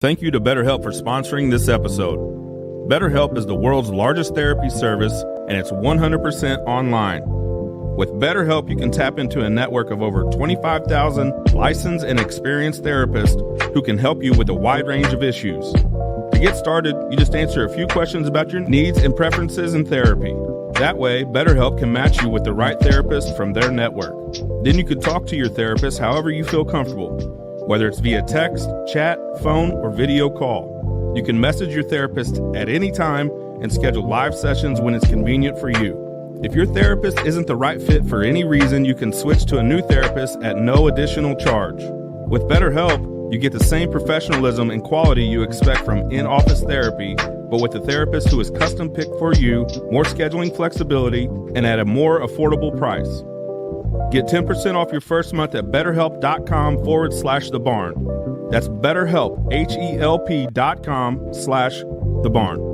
Thank you to BetterHelp for sponsoring this episode. BetterHelp is the world's largest therapy service, and it's 100% online. With BetterHelp, you can tap into a network of over 25,000 licensed and experienced therapists who can help you with a wide range of issues. To get started, you just answer a few questions about your needs and preferences in therapy. That way, BetterHelp can match you with the right therapist from their network. Then you can talk to your therapist however you feel comfortable, whether it's via text, chat, phone, or video call. You can message your therapist at any time and schedule live sessions when it's convenient for you. If your therapist isn't the right fit for any reason, you can switch to a new therapist at no additional charge. With BetterHelp, you get the same professionalism and quality you expect from in-office therapy, but with a therapist who is custom-picked for you, more scheduling flexibility, and at a more affordable price. Get 10% off your first month at BetterHelp.com/thebarn. That's BetterHelp, HELP.com/thebarn.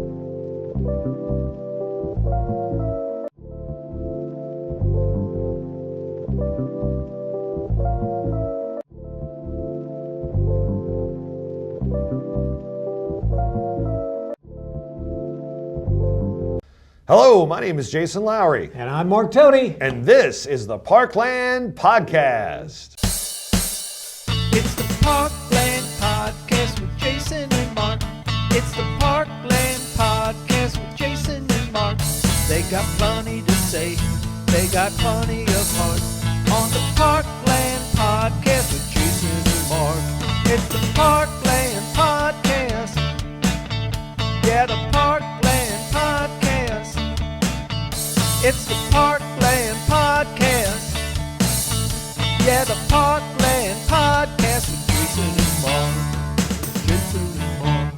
Hello, my name is Jason Lowry. And I'm Mark Tony. And this is the Parkland Podcast. It's the Parkland Podcast with Jason and Mark. It's the Parkland Podcast with Jason and Mark. They got plenty to say. They got plenty of heart. On the Parkland Podcast with Jason and Mark. It's the Parkland Podcast. Yeah, the Parkland Podcast. It's the Parkland Podcast. Yeah, the Parkland Podcast with Jason and Mark. Jason and Mark.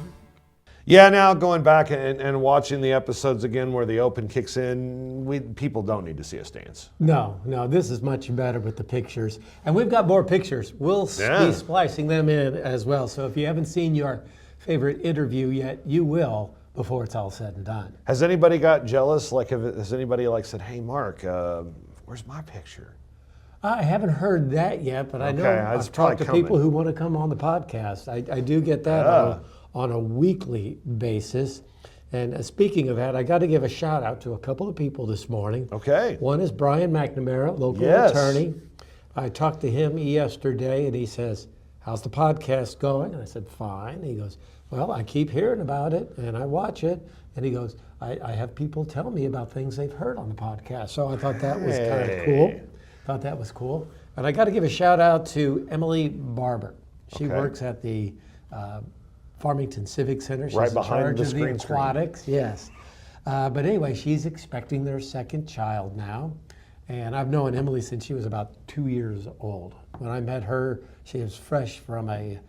Yeah, now going back and watching the episodes again where the open kicks in, people don't need to see us dance. No, this is much better with the pictures. And we've got more pictures. We'll be splicing them in as well. So if you haven't seen your favorite interview yet, you will before it's all said and done. Has anybody got jealous? Has anybody said, "Hey, Mark, where's my picture?" I haven't heard that yet, but I know I've talked to people who want to come on the podcast. I do get that on a weekly basis. And speaking of that, I got to give a shout out to a couple of people this morning. Okay. One is Brian McNamara, local attorney. I talked to him yesterday, and he says, "How's the podcast going?" And I said, "Fine." He goes, "Well, I keep hearing about it, and I watch it." And he goes, I have people tell me about things they've heard on the podcast. So I thought that was kind of cool. And I got to give a shout out to Emily Barber. She works at the Farmington Civic Center. She's right in behind charge the of the aquatics. Yes. But anyway, she's expecting their second child now. And I've known Emily since she was about 2 years old. When I met her, she was fresh from a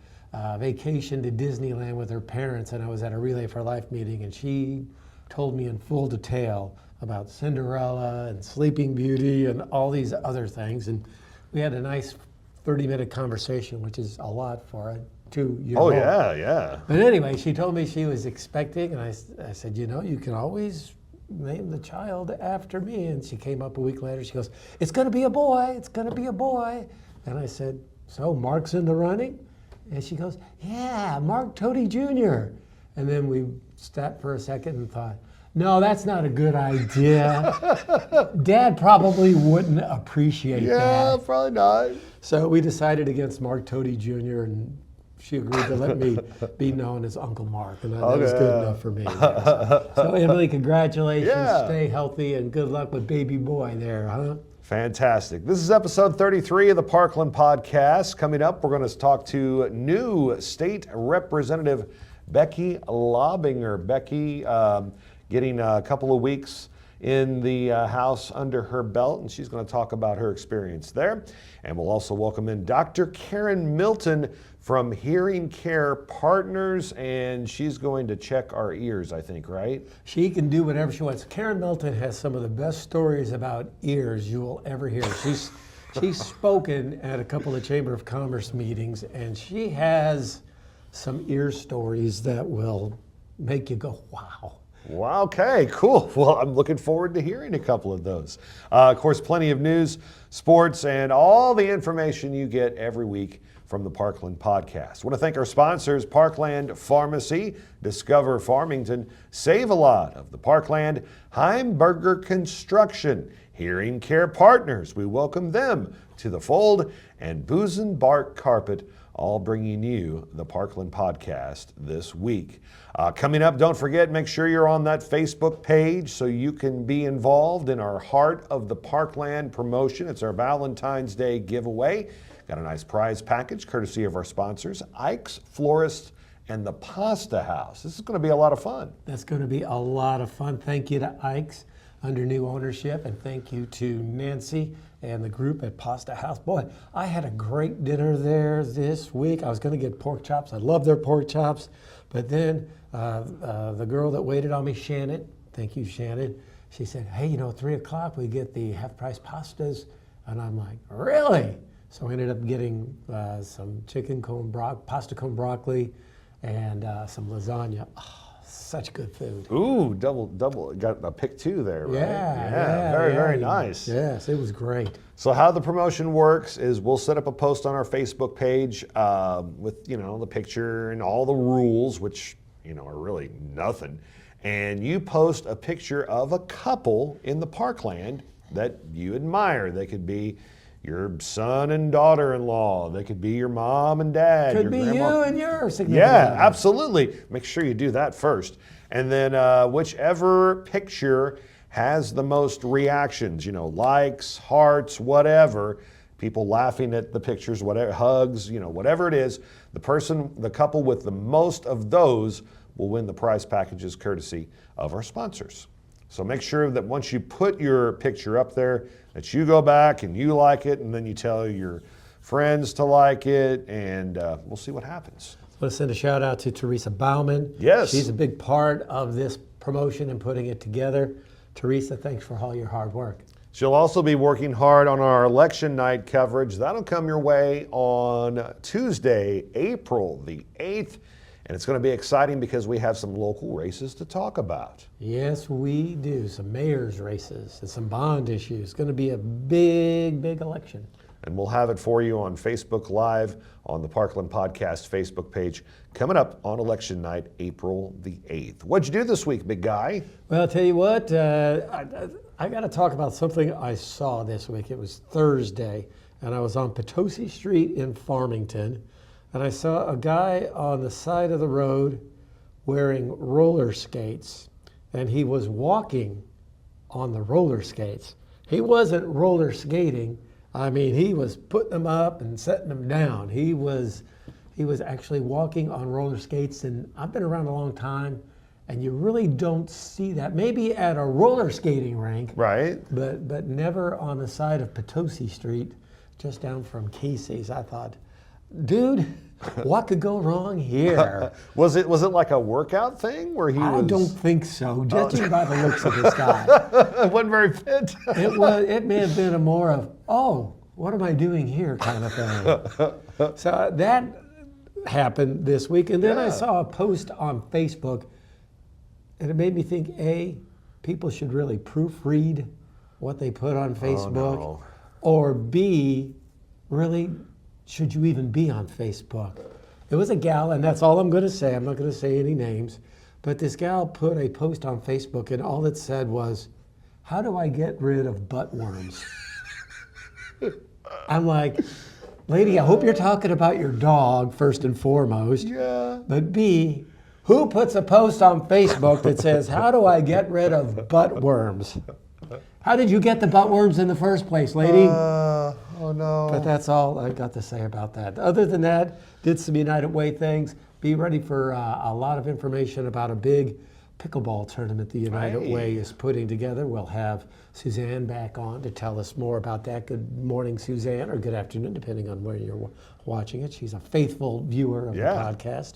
vacation to Disneyland with her parents, and I was at a Relay for Life meeting, and she told me in full detail about Cinderella and Sleeping Beauty and all these other things. And we had a nice 30-minute conversation, which is a lot for a 2-year-old. Oh, yeah. But anyway, she told me she was expecting, and I said, you can always name the child after me. And she came up a week later. She goes, "It's going to be a boy. It's going to be a boy." And I said, "So Mark's in the running?" And she goes, "Yeah, Mark Tody Jr." And then we stopped for a second and thought, no, that's not a good idea. Dad probably wouldn't appreciate that. Yeah, probably not. So we decided against Mark Tody Jr., and she agreed to let me be known as Uncle Mark, and that was good enough for me. So Emily, congratulations. Yeah. Stay healthy, and good luck with baby boy there, huh? Fantastic. This is episode 33 of the Parkland Podcast. Coming up, we're going to talk to new state representative Becky Laubinger. Becky getting a couple of weeks in the House under her belt, and she's going to talk about her experience there. And we'll also welcome in Dr. Karen Melton from Hearing Care Partners, and she's going to check our ears, I think, right? She can do whatever she wants. Karen Melton has some of the best stories about ears you will ever hear. She's spoken at a couple of Chamber of Commerce meetings, and she has some ear stories that will make you go, wow. Wow, okay, cool. Well, I'm looking forward to hearing a couple of those. Of course, plenty of news, sports, and all the information you get every week from the Parkland podcast. I want to thank our sponsors, Parkland Pharmacy, Discover Farmington, Save a Lot of the Parkland, Heimberger Construction, Hearing Care Partners, we welcome them to the fold, and Booz & Bark Carpet, all bringing you the Parkland podcast this week. Coming up, don't forget, make sure you're on that Facebook page so you can be involved in our Heart of the Parkland promotion. It's our Valentine's Day giveaway. Got a nice prize package courtesy of our sponsors, Ike's Florist and the Pasta House. This is going to be a lot of fun. That's going to be a lot of fun. Thank you to Ike's under new ownership, and thank you to Nancy and the group at Pasta House. Boy, I had a great dinner there this week. I was going to get pork chops. I love their pork chops. But then the girl that waited on me, Shannon, thank you, Shannon, she said, hey, 3 o'clock we get the half-price pastas. And I'm like, really? So I ended up getting some pasta con broccoli and some lasagna. Oh, such good food. Ooh, double, got a pick 2 there, right? Yeah, very nice. Yes, it was great. So how the promotion works is we'll set up a post on our Facebook page with, the picture and all the rules, which, are really nothing. And you post a picture of a couple in the Parkland that you admire. They could be your son and daughter-in-law. They could be your mom and dad. Could be you and your significant Yeah, other. absolutely. Make sure you do that first. And then whichever picture has the most reactions, likes, hearts, whatever, people laughing at the pictures, whatever, hugs, whatever it is, the couple with the most of those will win the prize packages courtesy of our sponsors. So make sure that once you put your picture up there, that you go back and you like it, and then you tell your friends to like it, and we'll see what happens. Let's send a shout out to Teresa Bauman. Yes. She's a big part of this promotion and putting it together. Teresa, thanks for all your hard work. She'll also be working hard on our election night coverage. That'll come your way on Tuesday, April the 8th. And it's going to be exciting because we have some local races to talk about. Yes, we do. Some mayor's races and some bond issues. It's going to be a big, big election. And we'll have it for you on Facebook Live on the Parkland Podcast Facebook page coming up on election night, April the 8th. What'd you do this week, big guy? Well, I'll tell you what, I got to talk about something I saw this week. It was Thursday, and I was on Potosi Street in Farmington, and I saw a guy on the side of the road wearing roller skates, and he was walking on the roller skates. He wasn't roller skating. I mean, he was putting them up and setting them down. He was actually walking on roller skates, and I've been around a long time, and you really don't see that. Maybe at a roller skating rink, Right. but never on the side of Potosi Street, just down from Casey's. I thought, dude, what could go wrong here? Was it like a workout thing where he was? I don't think so, judging by the looks of this guy. It wasn't very fit. It may have been a more of, oh, what am I doing here kind of thing. So that happened this week. And then I saw a post on Facebook, and it made me think, A, people should really proofread what they put on Facebook. no. Or B, really, should you even be on Facebook? It was a gal, and that's all I'm going to say. I'm not going to say any names. But this gal put a post on Facebook, and all it said was, how do I get rid of butt worms? I'm like, lady, I hope you're talking about your dog first and foremost. Yeah. But B, who puts a post on Facebook that says, how do I get rid of butt worms? How did you get the butt worms in the first place, lady? Oh no. But that's all I got to say about that. Other than that, did some United Way things. Be ready for a lot of information about a big pickleball tournament the United Way is putting together. We'll have Suzanne back on to tell us more about that. Good morning, Suzanne, or good afternoon, depending on where you're watching it. She's a faithful viewer of the podcast.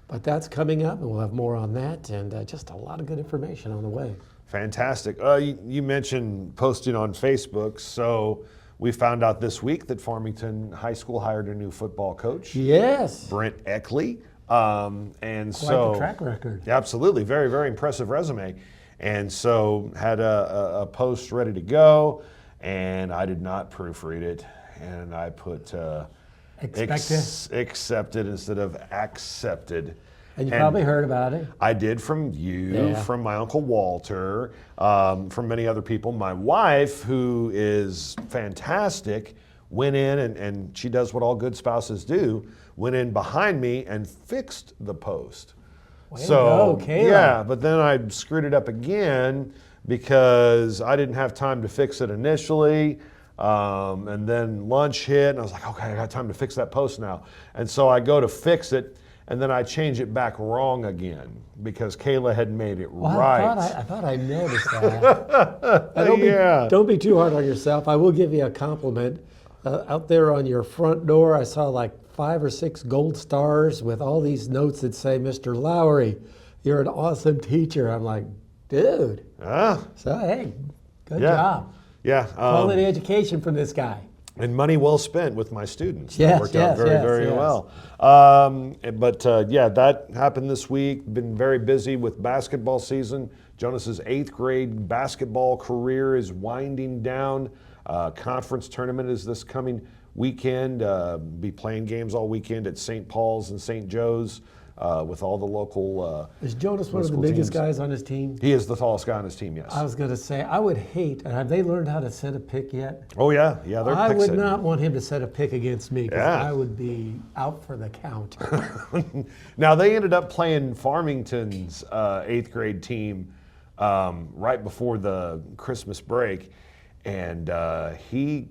But that's coming up, and we'll have more on that, and just a lot of good information on the way. Fantastic. You mentioned posting on Facebook, so we found out this week that Farmington High School hired a new football coach. Yes. Brent Eckley. And Quite so the track record. Absolutely, very, very impressive resume. And so had a post ready to go, and I did not proofread it, and I put accepted instead of accepted. And you probably heard about it. I did from you, from my Uncle Walter, from many other people. My wife, who is fantastic, went in and she does what all good spouses do, went in behind me and fixed the post. Way to go, Kayla. Yeah, but then I screwed it up again because I didn't have time to fix it initially. And then lunch hit and I was like, okay, I got time to fix that post now. And so I go to fix it. And then I change it back wrong again because Kayla had made it right. I thought I noticed that. Don't be too hard on yourself. I will give you a compliment. Out there on your front door, I saw like 5 or 6 gold stars with all these notes that say, Mr. Lowry, you're an awesome teacher. I'm like, dude. So, hey, good job. Yeah. Quality education from this guy. And money well spent with my students. Yes, that worked out very well. That happened this week. Been very busy with basketball season. Jonas's 8th grade basketball career is winding down. Conference tournament is this coming weekend. Be playing games all weekend at St. Paul's and St. Joe's with all the local Is Jonas one of the biggest guys on his team? He is the tallest guy on his team, yes. I was going to say, I would hate, and have they learned how to set a pick yet? Oh, yeah. Yeah, they're I would not want him to set a pick against me because Yeah. I would be out for the count. Now, they ended up playing Farmington's 8th grade team right before the Christmas break. And he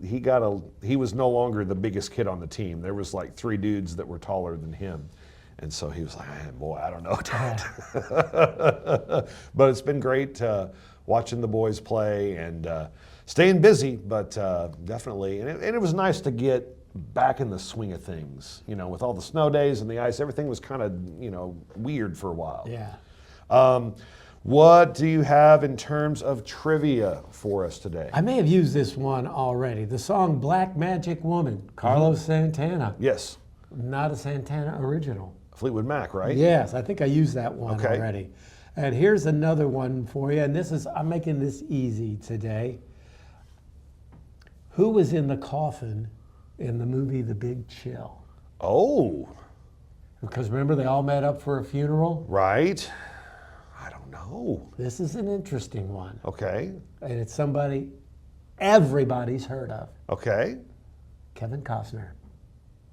was no longer the biggest kid on the team. There was like 3 dudes that were taller than him. And so he was like, boy, I don't know, Dad. But it's been great watching the boys play and staying busy, but definitely. And it was nice to get back in the swing of things, with all the snow days and the ice. Everything was kind of, weird for a while. Yeah. What do you have in terms of trivia for us today? I may have used this one already. The song Black Magic Woman, Carlos Santana. Yes. Not a Santana original. Fleetwood Mac, right? Yes, I think I used that one Okay. already. And here's another one for you, and I'm making this easy today. Who was in the coffin in the movie The Big Chill? Oh. Because remember, they all met up for a funeral? Right. I don't know. This is an interesting one. Okay. And it's somebody everybody's heard of. Okay. Kevin Costner.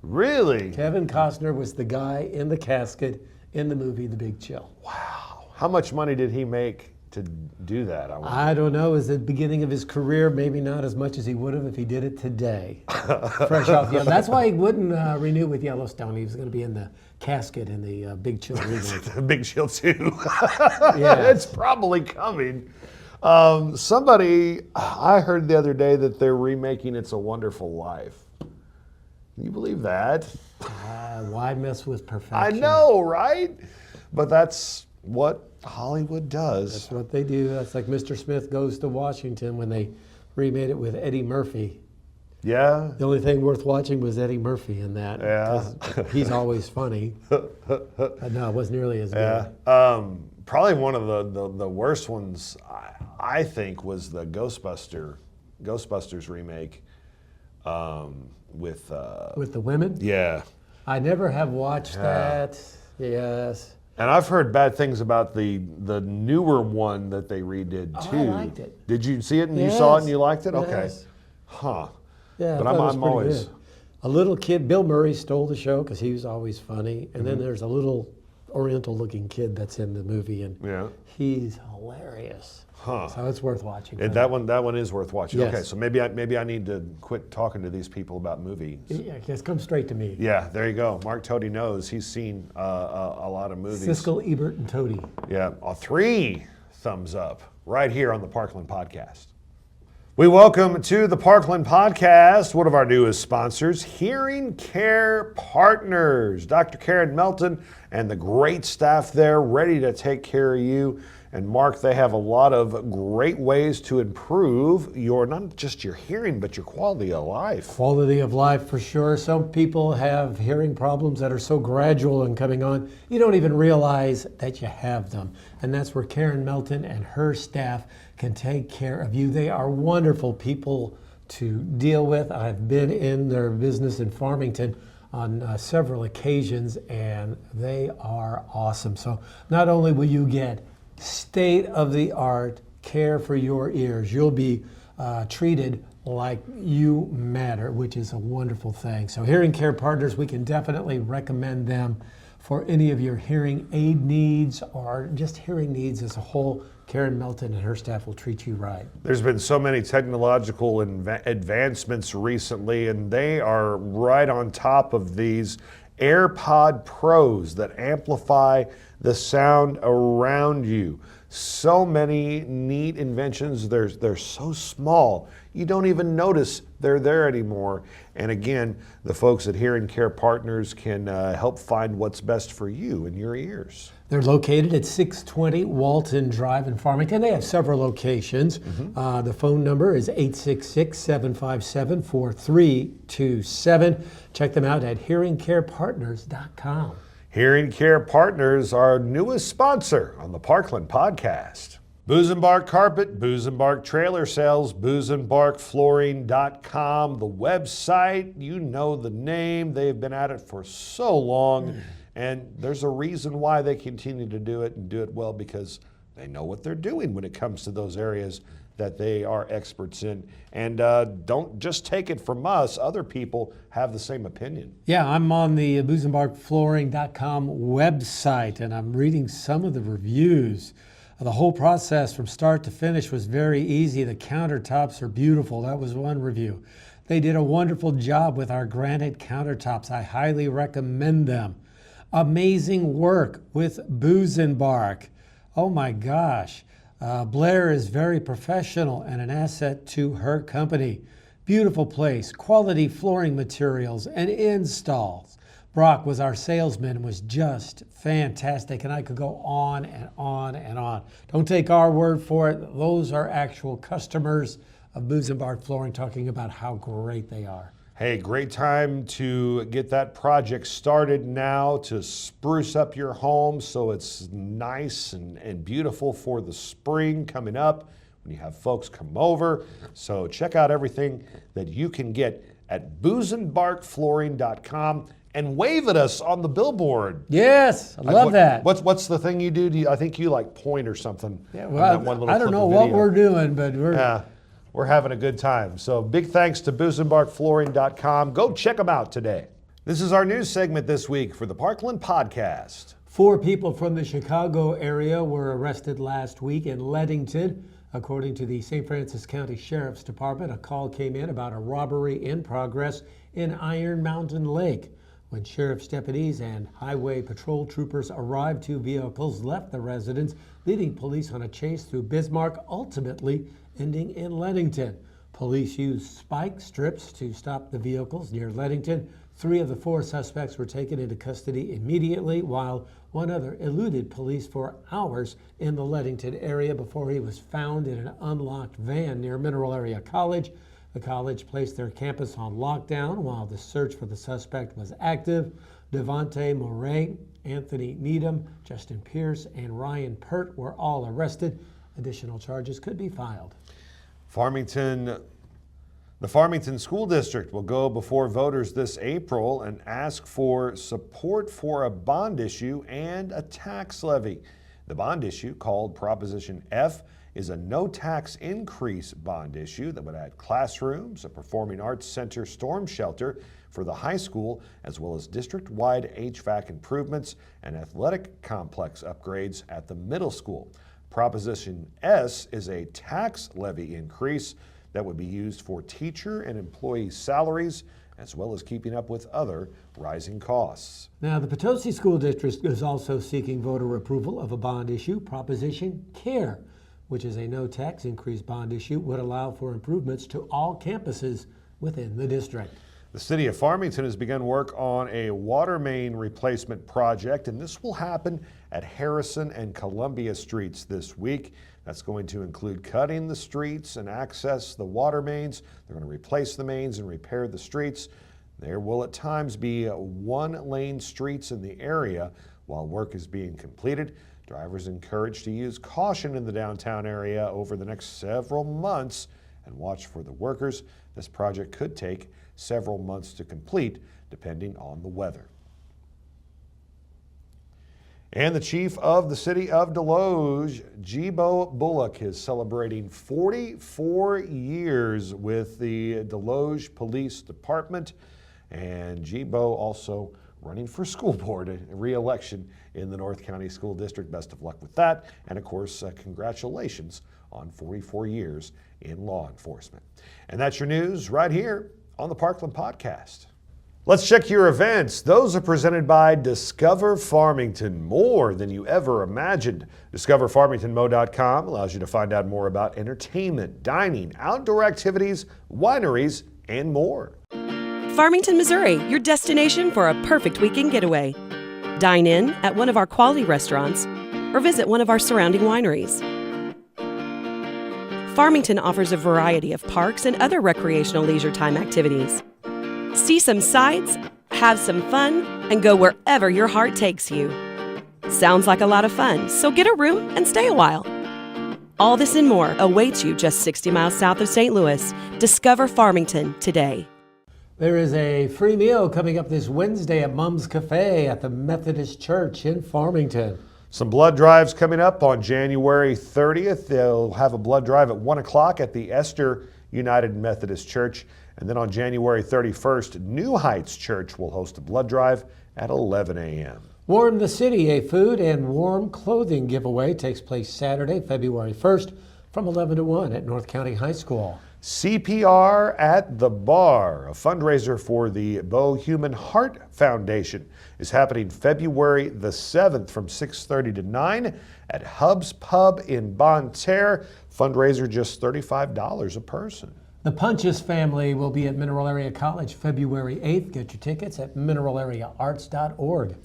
Really? Kevin Costner was the guy in the casket in the movie The Big Chill. Wow. How much money did he make to do that? I don't know. It was the beginning of his career. Maybe not as much as he would have if he did it today. Fresh off Yellowstone. That's why he wouldn't renew with Yellowstone. He was going to be in the casket in the Big Chill remake. Big Chill 2. Yeah. It's probably coming. Somebody, I heard the other day that they're remaking It's a Wonderful Life. Can you believe that? Why mess with perfection? I know, right? But that's what Hollywood does. That's what they do. That's like Mr. Smith Goes to Washington when they remade it with Eddie Murphy. Yeah. The only thing worth watching was Eddie Murphy in that. Yeah. 'Cause he's always funny. But no, it wasn't nearly as good. Probably one of the worst ones, I think, was the Ghostbusters remake with the women? Yeah. I never have watched that. Yes. And I've heard bad things about the newer one that they redid too. I liked it. Did you see it and you Yes. saw it and you liked it? Yes. Okay. Huh. Yeah, But I thought it was I'm pretty always good. A little kid, Bill Murray stole the show because he was always funny. And then there's a little Oriental-looking kid that's in the movie, and Yeah. he's hilarious. Huh. So it's worth watching. That one is worth watching. Yes. Okay, so maybe I need to quit talking to these people about movies. Yeah, just come straight to me. Yeah, there you go. Mark Toady knows. He's seen a lot of movies. Siskel, Ebert, and Toady. Yeah, 3 thumbs up right here on the Parkland Podcast. We welcome to the Parkland Podcast one of our newest sponsors, Hearing Care Partners. Dr. Karen Melton and the great staff there ready to take care of you. And Mark, they have a lot of great ways to improve not just your hearing, but your quality of life. Quality of life for sure. Some people have hearing problems that are so gradual and coming on, you don't even realize that you have them. And that's where Karen Melton and her staff can take care of you. They are wonderful people to deal with. I've been in their business in Farmington on several occasions, and they are awesome. So not only will you get state-of-the-art care for your ears, you'll be treated like you matter, which is a wonderful thing. So Hearing Care Partners, we can definitely recommend them for any of your hearing aid needs or just hearing needs as a whole. Karen Melton and her staff will treat you right. There's been so many technological advancements recently, and they are right on top of these AirPod Pros that amplify the sound around you. So many neat inventions. They're so small, you don't even notice they're there anymore. And again, the folks at Hearing Care Partners can help find what's best for you and your ears. They're located at 620 Walton Drive in Farmington. They have several locations. The phone number is 866-757-4327. Check them out at hearingcarepartners.com. Hearing Care Partners, our newest sponsor on the Parkland podcast. Booze and Bark Carpet, Booze and Bark Trailer Sales, boozeandbarkflooring.com, the website, you know the name. They've been at it for so long, and there's a reason why they continue to do it and do it well, because they know what they're doing when it comes to those areas that they are experts in. And don't just take it from us. Other people have the same opinion. Yeah, I'm on the boozeandbarkflooring.com website, and I'm reading some of the reviews. The whole process from start to finish was very easy. The countertops are beautiful. That was one review. They did a wonderful job with our granite countertops. I highly recommend them. Amazing work with Booze and Bark. Oh my gosh. Blair is very professional and an asset to her company. Beautiful place, quality flooring materials and installs. Brock was our salesman and was just fantastic, and I could go on and on and on. Don't take our word for it. Those are actual customers of Booze and Bark Flooring talking about how great they are. Hey, great time to get that project started now to spruce up your home so it's nice and beautiful for the spring coming up when you have folks come over. So check out everything that you can get at boozeandbarkflooring.com and wave at us on the billboard. Yes, I love that. What's the thing you do? I think you like point or something. Yeah, well, I don't know what we're doing, but we're having a good time. So big thanks to boozeandbarkflooring.com. Go check them out today. This is our news segment this week for the Parkland podcast. 4 people from the Chicago area were arrested last week in Leadington. According to the St. Francis County Sheriff's Department, a call came in about a robbery in progress in Iron Mountain Lake. When sheriff's deputies and highway patrol troopers arrived, 2 vehicles left the residence, leading police on a chase through Bismarck, ultimately ending in Leadington. Police used spike strips to stop the vehicles near Leadington. 3 of the 4 suspects were taken into custody immediately, while one other eluded police for hours in the Leadington area before he was found in an unlocked van near Mineral Area College. The college placed their campus on lockdown while the search for the suspect was active. Devontae Moray, Anthony Needham, Justin Pierce, and Ryan Pert were all arrested. Additional charges could be filed. The Farmington School District will go before voters this April and ask for support for a bond issue and a tax levy. The bond issue, called Proposition F, is a no-tax increase bond issue that would add classrooms, a performing arts center, storm shelter for the high school, as well as district-wide HVAC improvements and athletic complex upgrades at the middle school. Proposition S is a tax levy increase that would be used for teacher and employee salaries, as well as keeping up with other rising costs. Now, the Potosi School District is also seeking voter approval of a bond issue, Proposition CARE, which is a no-tax increase bond issue, would allow for improvements to all campuses within the district. The city of Farmington has begun work on a water main replacement project, and this will happen at Harrison and Columbia Streets this week. That's going to include cutting the streets and access the water mains. They're going to replace the mains and repair the streets. There will at times be 1-lane streets in the area while work is being completed. Drivers encouraged to use caution in the downtown area over the next several months and watch for the workers. This project could take several months to complete, depending on the weather. And the chief of the city of Deloge, Jibo Bullock, is celebrating 44 years with the Deloge Police Department. And Jibo also running for school board re-election in the North County School District. Best of luck with that. And of course, congratulations on 44 years in law enforcement. And that's your news right here on the Parkland Podcast. Let's check your events. Those are presented by Discover Farmington, more than you ever imagined. DiscoverFarmingtonMo.com allows you to find out more about entertainment, dining, outdoor activities, wineries, and more. Farmington, Missouri, your destination for a perfect weekend getaway. Dine in at one of our quality restaurants or visit one of our surrounding wineries. Farmington offers a variety of parks and other recreational leisure time activities. See some sights, have some fun, and go wherever your heart takes you. Sounds like a lot of fun, so get a room and stay a while. All this and more awaits you just 60 miles south of St. Louis. Discover Farmington today. There is a free meal coming up this Wednesday at Mum's Cafe at the Methodist Church in Farmington. Some blood drives coming up on January 30th. They'll have a blood drive at 1 o'clock at the Esther United Methodist Church. And then on January 31st, New Heights Church will host a blood drive at 11 a.m. Warm the City, a food and warm clothing giveaway, takes place Saturday, February 1st from 11 to 1 at North County High School. CPR at the Bar, a fundraiser for the Bo Human Heart Foundation, is happening February the 7th from 6:30 to 9 at Hub's Pub in Bonne Terre. Fundraiser just $35 a person. The Punches family will be at Mineral Area College February 8th. Get your tickets at mineralareaarts.org.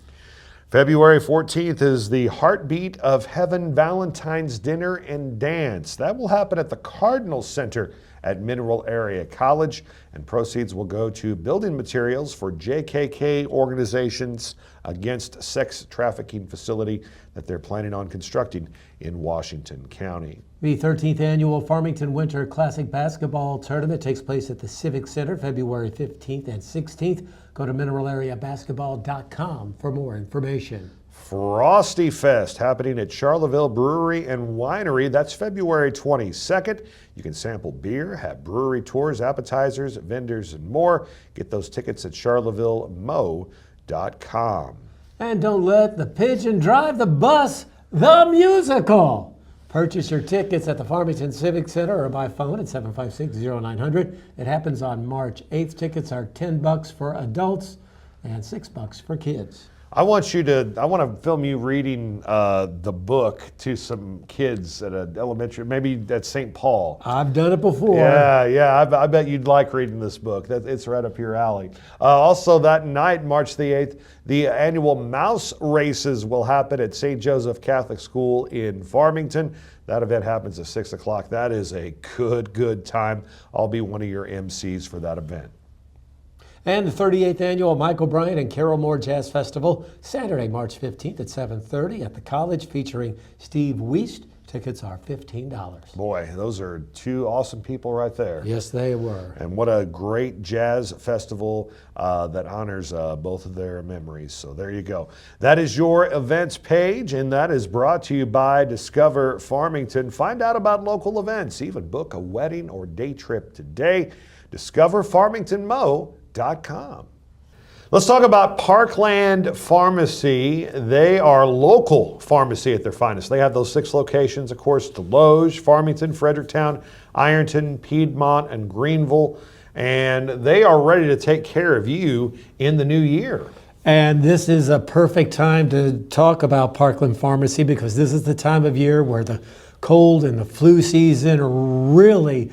February 14th is the Heartbeat of Heaven Valentine's Dinner and Dance. That will happen at the Cardinal Center at Mineral Area College, and proceeds will go to building materials for JKK Organizations Against Sex Trafficking facility that they're planning on constructing in Washington County. The 13th annual Farmington Winter Classic Basketball Tournament takes place at the Civic Center February 15th and 16th. Go to mineralareabasketball.com for more information. Frosty Fest happening at Charleville Brewery and Winery. That's February 22nd. You can sample beer, have brewery tours, appetizers, vendors, and more. Get those tickets at charlevillemO.com. And don't let the pigeon drive the bus, the musical. Purchase your tickets at the Farmington Civic Center or by phone at 756-0900. It happens on March 8th. Tickets are $10 for adults and $6 for kids. I want to film you reading the book to some kids at an elementary, maybe at St. Paul. I've done it before. Yeah, I bet you'd like reading this book. It's right up your alley. Also that night, March the 8th, the annual Mouse Races will happen at St. Joseph Catholic School in Farmington. That event happens at 6 o'clock. That is a good time. I'll be one of your MCs for that event. And the 38th annual Michael Bryant and Carol Moore Jazz Festival, Saturday, March 15th at 7:30 at the college, featuring Steve Wiest. Tickets are $15. Boy, those are two awesome people right there. Yes, they were. And what a great jazz festival that honors both of their memories. So there you go. That is your events page, and that is brought to you by Discover Farmington. Find out about local events. Even book a wedding or day trip today. DiscoverFarmingtonMo.com. Let's talk about Parkland Pharmacy. They are local pharmacy at their finest. They have those 6 locations, of course, Deloge, Farmington, Fredericktown, Ironton, Piedmont, and Greenville. And they are ready to take care of you in the new year. And this is a perfect time to talk about Parkland Pharmacy, because this is the time of year where the cold and the flu season really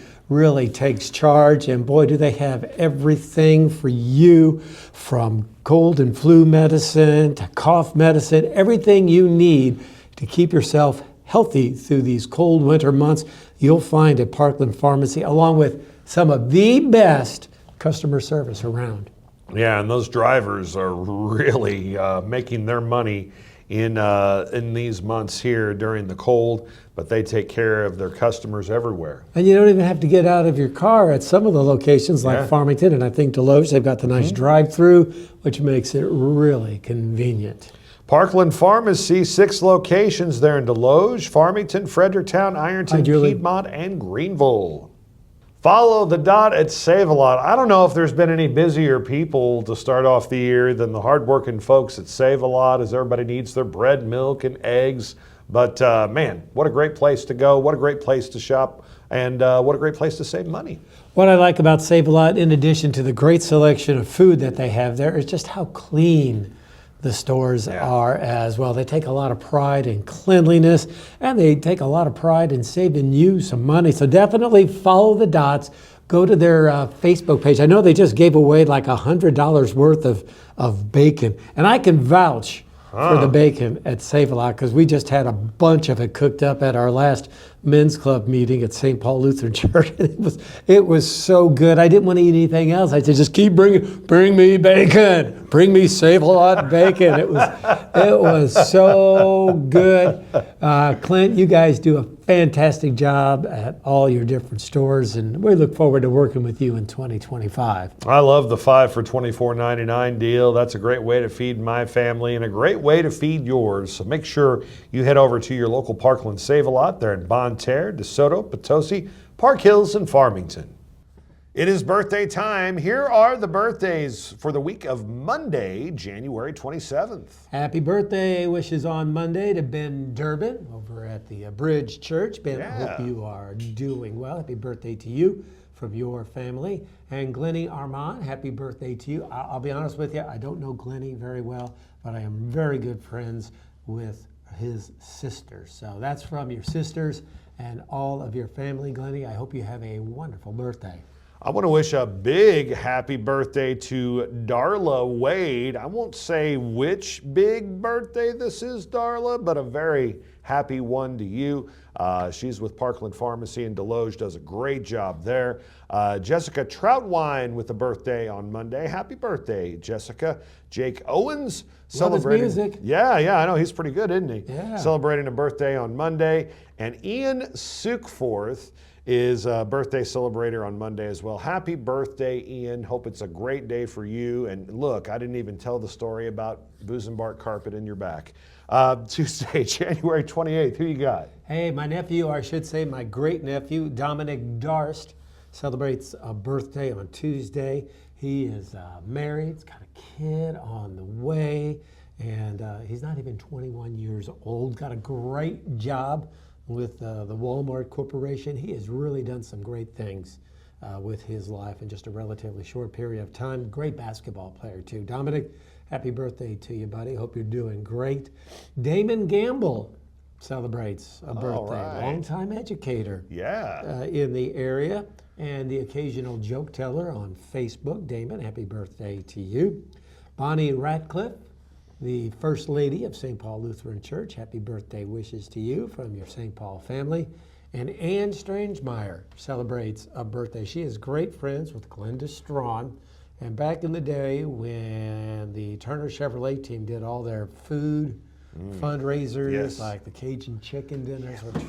takes charge. And boy, do they have everything for you, from cold and flu medicine to cough medicine, everything you need to keep yourself healthy through these cold winter months. You'll find at Parkland Pharmacy, along with some of the best customer service around. Yeah, and those drivers are really making their money in these months here during the cold, but they take care of their customers everywhere. And you don't even have to get out of your car at some of the locations like Yeah. Farmington and I think Deloge. They've got the nice drive-through, which makes it really convenient. Parkland Pharmacy, 6 locations there in Deloge, Farmington, Fredericktown, Ironton, Hi, Julie. Piedmont, and Greenville. Follow the dot at Save-A-Lot. I don't know if there's been any busier people to start off the year than the hardworking folks at Save-A-Lot, as everybody needs their bread, milk, and eggs. But man, what a great place to go. What a great place to shop. And what a great place to save money. What I like about Save-A-Lot, in addition to the great selection of food that they have there, is just how clean the stores are as well. They take a lot of pride in cleanliness, and they take a lot of pride in saving you some money. So definitely follow the dots. Go to their Facebook page. I know they just gave away like $100 worth of bacon, and I can vouch for the bacon at Save-A-Lot because we just had a bunch of it cooked up at our last men's club meeting at St. Paul Lutheran Church. It was so good. I didn't want to eat anything else. I said, just keep bring me bacon. Bring me Save-A-Lot bacon. It was so good. Clint, you guys do a fantastic job at all your different stores, and we look forward to working with you in 2025. I love the 5 for $24.99 deal. That's a great way to feed my family and a great way to feed yours. So make sure you head over to your local Parkland Save-A-Lot. They're in Bonne Terre, DeSoto, Potosi, Park Hills, and Farmington. It is birthday time. Here are the birthdays for the week of Monday, January 27th. Happy birthday wishes on Monday to Ben Durbin over at the Bridge Church. Ben, I hope you are doing well. Happy birthday to you from your family. And Glennie Armand, happy birthday to you. I'll be honest with you, I don't know Glennie very well, but I am very good friends with his sisters. So that's from your sisters and all of your family, Glennie. I hope you have a wonderful birthday. I want to wish a big happy birthday to Darla Wade. I won't say which big birthday this is, Darla, but a very happy one to you. She's with Parkland Pharmacy in Deloge, does a great job there. Jessica Troutwine with a birthday on Monday. Happy birthday, Jessica. Jake Owens celebrating. Love his music. Yeah, I know. He's pretty good, isn't he? Yeah. Celebrating a birthday on Monday. And Ian Sukforth is a birthday celebrator on Monday as well. Happy birthday, Ian. Hope it's a great day for you. And look, I didn't even tell the story about Busenbark carpet in your back. Tuesday, January 28th. Who you got? Hey, my nephew, or I should say my great nephew, Dominic Darst, celebrates a birthday on Tuesday. He is married, he's got a kid on the way, and he's not even 21 years old. Got a great job with the Walmart Corporation. He has really done some great things with his life in just a relatively short period of time. Great basketball player too. Dominic, happy birthday to you, buddy. Hope you're doing great. Damon Gamble celebrates a birthday. right. Longtime educator in the area and the occasional joke teller on Facebook. Damon, happy birthday to you. Bonnie Ratcliffe, the First Lady of St. Paul Lutheran Church. Happy birthday wishes to you from your St. Paul family. And Ann Strangemeyer celebrates a birthday. She is great friends with Glenda Strawn. And back in the day when the Turner Chevrolet team did all their food fundraisers, like the Cajun chicken dinners, which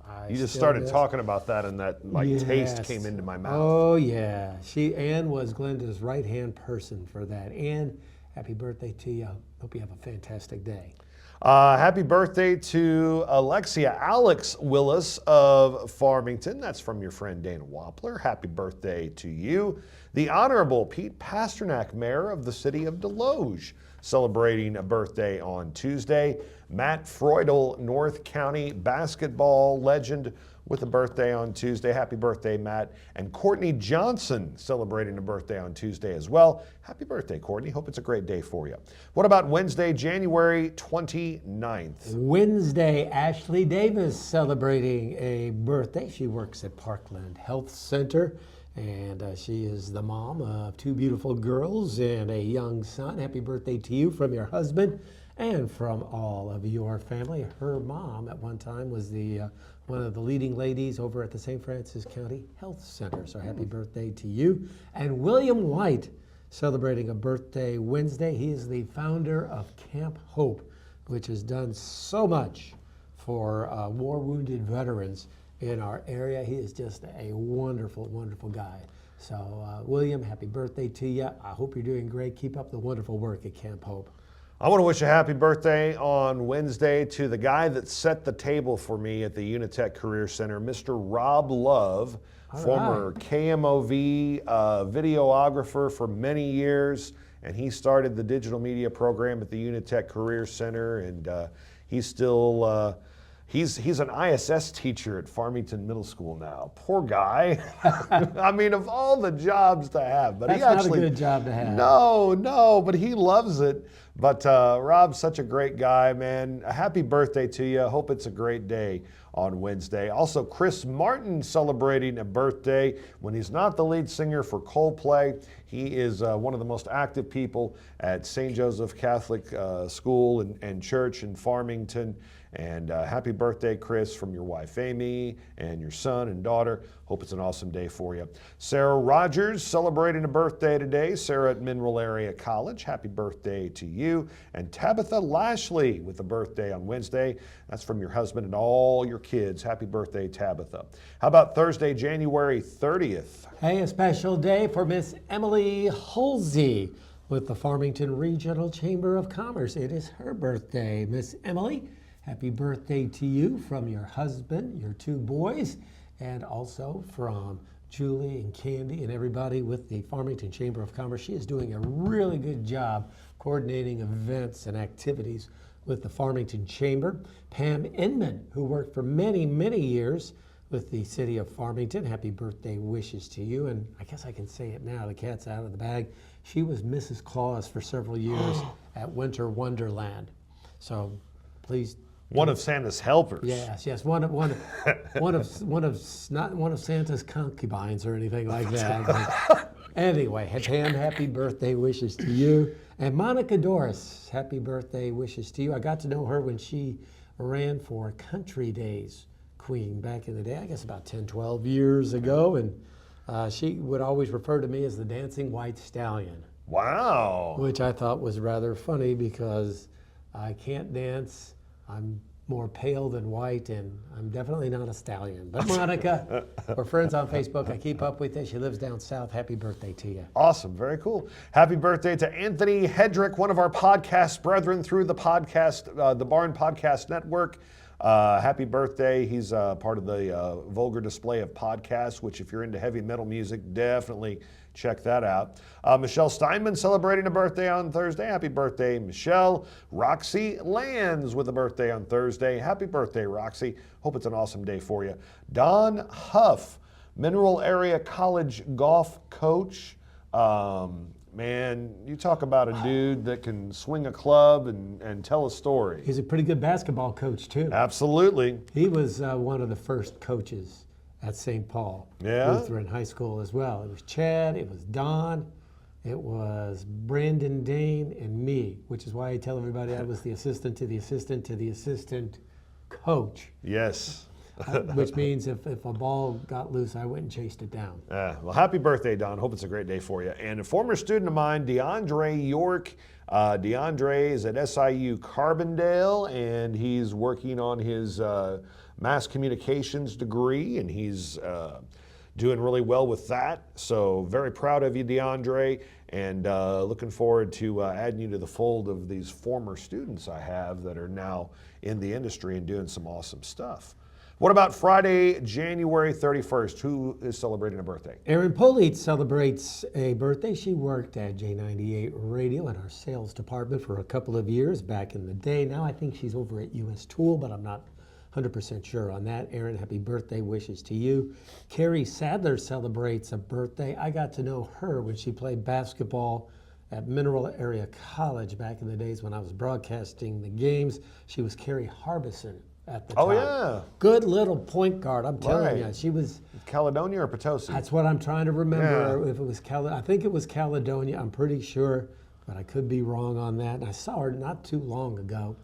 I You just still started miss. talking about that and that taste came into my mouth. Oh yeah, Ann was Glenda's right-hand person for that. Ann, happy birthday to you. Hope you have a fantastic day. Happy birthday to Alex Willis of Farmington. That's from your friend Dana Wappler. Happy birthday to you. The Honorable Pete Pasternak, Mayor of the City of Deloge, celebrating a birthday on Tuesday. Matt Freudel, North County basketball legend, with a birthday on Tuesday. Happy birthday, Matt. And Courtney Johnson celebrating a birthday on Tuesday as well. Happy birthday, Courtney. Hope it's a great day for you. What about Wednesday, January 29th? Wednesday, Ashley Davis celebrating a birthday. She works at Parkland Health Center, and she is the mom of 2 beautiful girls and a young son. Happy birthday to you from your husband and from all of your family. Her mom at one time was one of the leading ladies over at the St. Francis County Health Center. So happy birthday to you. And William White celebrating a birthday Wednesday. He is the founder of Camp Hope which has done so much for war-wounded veterans in our area. He is just a wonderful, wonderful guy. So, William, happy birthday to you. I hope you're doing great. Keep up the wonderful work at Camp Hope. I want to wish a happy birthday on Wednesday to the guy that set the table for me at the Unitech Career Center, Mr. Rob Love, former KMOV videographer for many years, and he started the digital media program at the Unitech Career Center, and he's still he's an ISS teacher at Farmington Middle School now. Poor guy. I mean, of all the jobs to have, but That's he actually not a good job to have. No, but he loves it. But Rob's such a great guy, man. A happy birthday to you. I hope it's a great day on Wednesday. Also, Chris Martin celebrating a birthday when he's not the lead singer for Coldplay. He is one of the most active people at St. Joseph Catholic School and Church in Farmington. And happy birthday, Chris, from your wife, Amy, and your son and daughter. Hope it's an awesome day for you. Sarah Rogers celebrating a birthday today. Sarah at Mineral Area College. Happy birthday to you. And Tabitha Lashley with a birthday on Wednesday. That's from your husband and all your kids. Happy birthday, Tabitha. How about Thursday, January 30th? Hey, a special day for Miss Emily Hulsey with the Farmington Regional Chamber of Commerce. It is her birthday. Miss Emily, happy birthday to you from your husband, your two boys, and also from Julie and Candy and everybody with the Farmington Chamber of Commerce. She is doing a really good job coordinating events and activities with the Farmington Chamber. Pam Inman, who worked for many, many years with the city of Farmington. Happy birthday wishes to you. And I guess I can say it now, the cat's out of the bag. She was Mrs. Claus for several years at Winter Wonderland. So please. One of Santa's helpers. Yes, one of Santa's concubines or anything like that. But anyway, Pam, happy birthday wishes to you. And Monica Doris, happy birthday wishes to you. I got to know her when she ran for Country Days Queen back in the day, I guess about 10, 12 years ago. And she would always refer to me as the Dancing White Stallion. Wow. Which I thought was rather funny because I can't dance. I'm more pale than white, and I'm definitely not a stallion. But Monica, we're friends on Facebook. I keep up with her. She lives down south. Happy birthday to you. Awesome. Very cool. Happy birthday to Anthony Hedrick, one of our podcast brethren through the podcast, the Barn Podcast Network. Happy birthday. He's part of the Vulgar Display of Podcasts, which if you're into heavy metal music, definitely check that out. Michelle Steinman celebrating a birthday on Thursday. Happy birthday, Michelle. Roxy Lands with a birthday on Thursday. Happy birthday, Roxy. Hope it's an awesome day for you. Don Huff, Mineral Area College golf coach. Man, you talk about a dude that can swing a club and tell a story. He's a pretty good basketball coach, too. Absolutely. He was one of the first coaches at St. Paul Lutheran High School as well. It was Chad, it was Don, it was Brandon Dane, and me, which is why I tell everybody I was the assistant to the assistant to the assistant coach. Yes. Which means if a ball got loose, I went and chased it down. Well, happy birthday, Don. Hope it's a great day for you. And a former student of mine, DeAndre York. DeAndre is at SIU Carbondale, and he's working on his mass communications degree, and he's doing really well with that. So very proud of you, DeAndre, and looking forward to adding you to the fold of these former students I have that are now in the industry and doing some awesome stuff. What about Friday, January 31st? Who is celebrating a birthday? Erin Polite celebrates a birthday. She worked at J98 Radio in our sales department for a couple of years back in the day. Now I think she's over at US Tool, but I'm not 100% sure on that. Erin, happy birthday wishes to you. Carrie Sadler celebrates a birthday. I got to know her when she played basketball at Mineral Area College back in the days when I was broadcasting the games. She was Carrie Harbison at the time. Oh, yeah. Good little point guard, I'm telling Right. you. She was... Caledonia or Potosi? That's what I'm trying to remember. Yeah. If it was I think it was Caledonia, I'm pretty sure, but I could be wrong on that. And I saw her not too long ago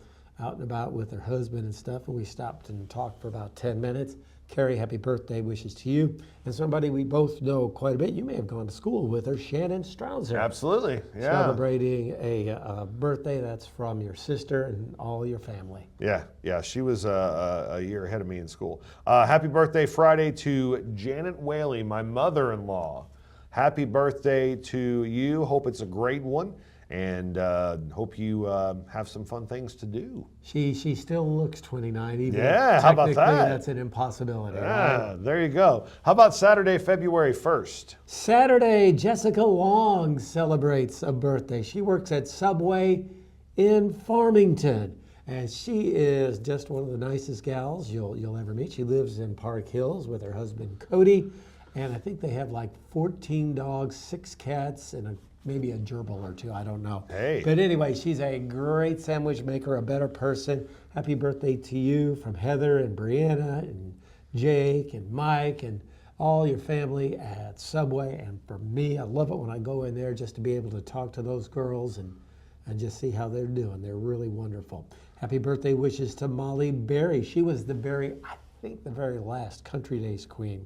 out and about with her husband and stuff, and we stopped and talked for about 10 minutes. Carrie, happy birthday wishes to you. And somebody we both know quite a bit, you may have gone to school with her, Shannon Strausser. Absolutely, yeah. Celebrating a birthday that's from your sister and all your family. Yeah, she was a year ahead of me in school. Happy birthday Friday to Janet Whaley, my mother-in-law. Happy birthday to you. Hope it's a great one. And hope you have some fun things to do. She still looks 29, even Yeah, how about technically that? that's an impossibility. Yeah, Right? there you go. How about Saturday, February 1st? Saturday, Jessica Long celebrates a birthday. She works at Subway in Farmington, and she is just one of the nicest gals you'll ever meet. She lives in Park Hills with her husband Cody, and I think they have like 14 dogs, 6 cats, and maybe a gerbil or 2, I don't know. Hey. But anyway, she's a great sandwich maker, a better person. Happy birthday to you from Heather and Brianna and Jake and Mike and all your family at Subway. And for me, I love it when I go in there just to be able to talk to those girls and just see how they're doing. They're really wonderful. Happy birthday wishes to Molly Berry. She was the very last Country Days queen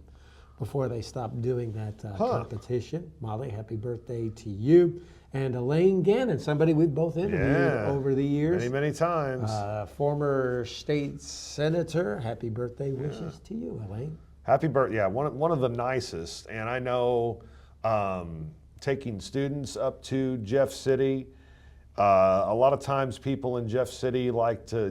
before they stopped doing that competition. Molly, happy birthday to you. And Elaine Gannon, somebody we've both interviewed over the years. Many, many times. Former state senator, happy birthday wishes to you, Elaine. Happy birthday, yeah, one of the nicest. And I know taking students up to Jeff City, a lot of times people in Jeff City like to,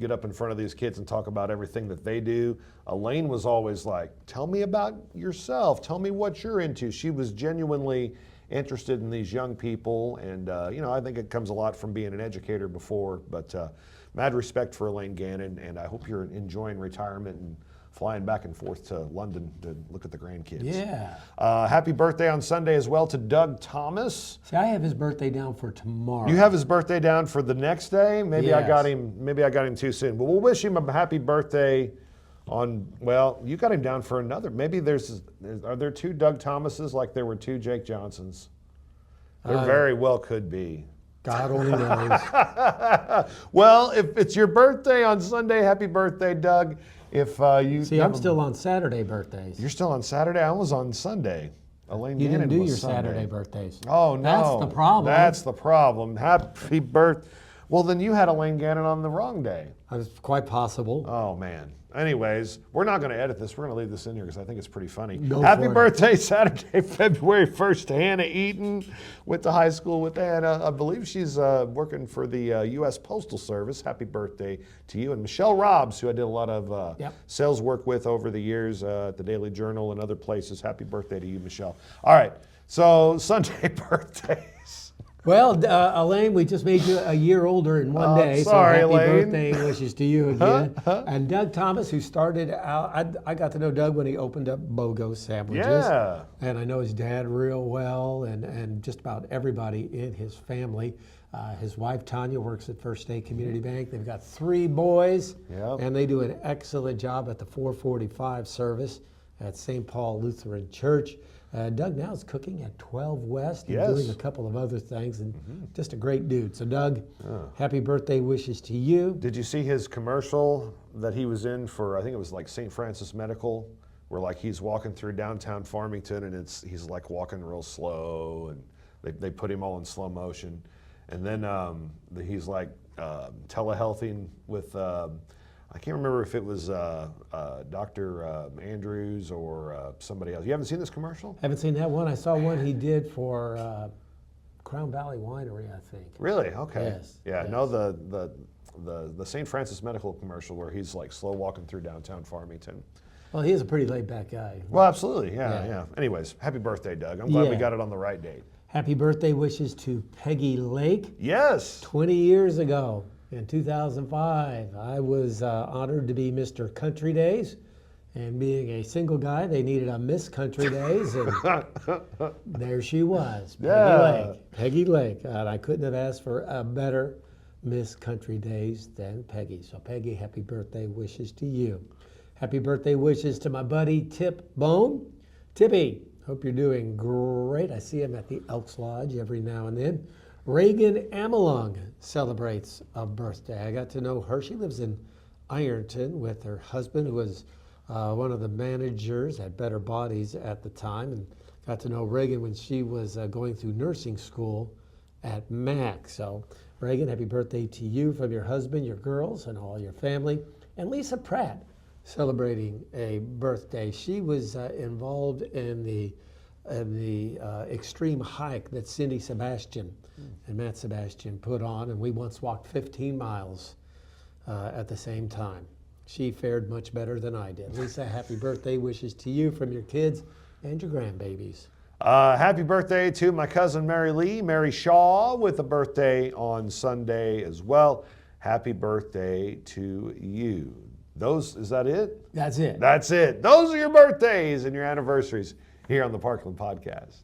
get up in front of these kids and talk about everything that they do. Elaine was always like, tell me about yourself. Tell me what you're into. She was genuinely interested in these young people. And, I think it comes a lot from being an educator before. But mad respect for Elaine Gannon. And I hope you're enjoying retirement and flying back and forth to London to look at the grandkids. Yeah. Happy birthday on Sunday as well to Doug Thomas. See, I have his birthday down for tomorrow. You have his birthday down for the next day? Maybe I got Yes. him too soon. But we'll wish him a happy birthday you got him down for another. Maybe are there 2 Doug Thomases like there were 2 Jake Johnsons? There very well could be. God only knows. Well, if it's your birthday on Sunday, happy birthday, Doug. If you See, I'm still on Saturday birthdays. You're still on Saturday? I was on Sunday. Elaine You Gannon didn't do was your Sunday. Saturday birthdays. Oh, no. That's the problem. That's the problem. Happy birthday. Well, then you had Elaine Gannon on the wrong day. It's quite possible. Oh, man. Anyways, we're not going to edit this. We're going to leave this in here because I think it's pretty funny. Go Happy for it. birthday, Saturday, February 1st to Hannah Eaton. Went to high school with Hannah. I believe she's working for the U.S. Postal Service. Happy birthday to you. And Michelle Robbs, who I did a lot of sales work with over the years at the Daily Journal and other places. Happy birthday to you, Michelle. All right, so Sunday birthdays. Well, Elaine, we just made you a year older in one day. Sorry, so happy Elaine. birthday wishes to you again. And Doug Thomas, who started out, I got to know Doug when he opened up BOGO sandwiches. Yeah. And I know his dad real well and just about everybody in his family. His wife, Tanya, works at First State Community Bank. They've got 3 boys. Yep. And they do an excellent job at the 445 service at St. Paul Lutheran Church. Doug now is cooking at 12 West and doing a couple of other things, and just a great dude. So Doug, happy birthday wishes to you. Did you see his commercial that he was in for, I think it was like St. Francis Medical, where like he's walking through downtown Farmington and he's like walking real slow and they put him all in slow motion. And then he's like telehealthing with, I can't remember if it was Dr. Andrews or somebody else. You haven't seen this commercial? Haven't seen that one. I saw one he did for Crown Valley Winery, I think. Really? Okay. Yes. Yeah. Yes. No, the St. Francis Medical commercial where he's like slow walking through downtown Farmington. Well, he is a pretty laid-back guy. Well, absolutely. Yeah. Yeah. Anyways, happy birthday, Doug. I'm glad we Yeah. got it on the right date. Happy birthday wishes to Peggy Lake. Yes. 20 years ago, in 2005, I was honored to be Mr. Country Days. And being a single guy, they needed a Miss Country Days, and there she was, Peggy Lake. Peggy Lake. And I couldn't have asked for a better Miss Country Days than Peggy. So Peggy, happy birthday wishes to you. Happy birthday wishes to my buddy Tip Bone. Tippy, hope you're doing great. I see him at the Elks Lodge every now and then. Reagan Amelung celebrates a birthday. I got to know her. She lives in Ironton with her husband, who was one of the managers at Better Bodies at the time, and got to know Reagan when she was going through nursing school at Mac. So, Reagan, happy birthday to you from your husband, your girls, and all your family. And Lisa Pratt celebrating a birthday. She was involved in the extreme hike that Cindy Sebastian and Matt Sebastian put on, and we once walked 15 miles at the same time. She fared much better than I did. Lisa, happy birthday wishes to you from your kids and your grandbabies. Happy birthday to my cousin Mary Lee, Mary Shaw, with a birthday on Sunday as well. Happy birthday to you. Is that it? That's it. That's it. Those are your birthdays and your anniversaries here on the Parkland Podcast.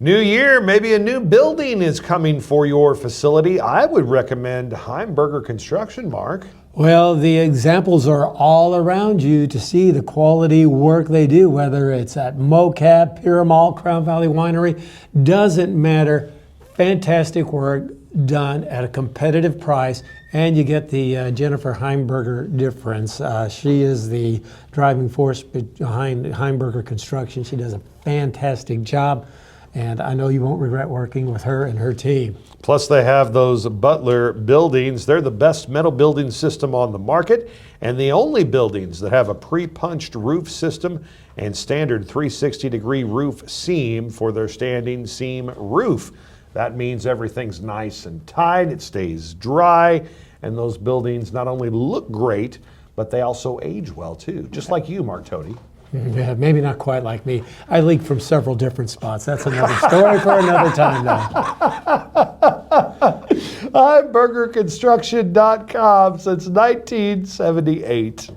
New year, maybe a new building is coming for your facility. I would recommend Heimberger Construction, Mark. Well, the examples are all around you to see the quality work they do, whether it's at MoCap, Pyramol, Crown Valley Winery, doesn't matter. Fantastic work done at a competitive price, and you get the Jennifer Heimberger difference. She is the driving force behind Heimberger Construction. She does a fantastic job, and I know you won't regret working with her and her team. Plus, they have those Butler buildings. They're the best metal building system on the market, and the only buildings that have a pre-punched roof system and standard 360-degree roof seam for their standing seam roof. That means everything's nice and tight, it stays dry, and those buildings not only look great, but they also age well too, just like you, Mark Tody. Yeah, maybe not quite like me. I leaked from several different spots. That's another story for another time, though. HeimbergerConstruction.com since 1978.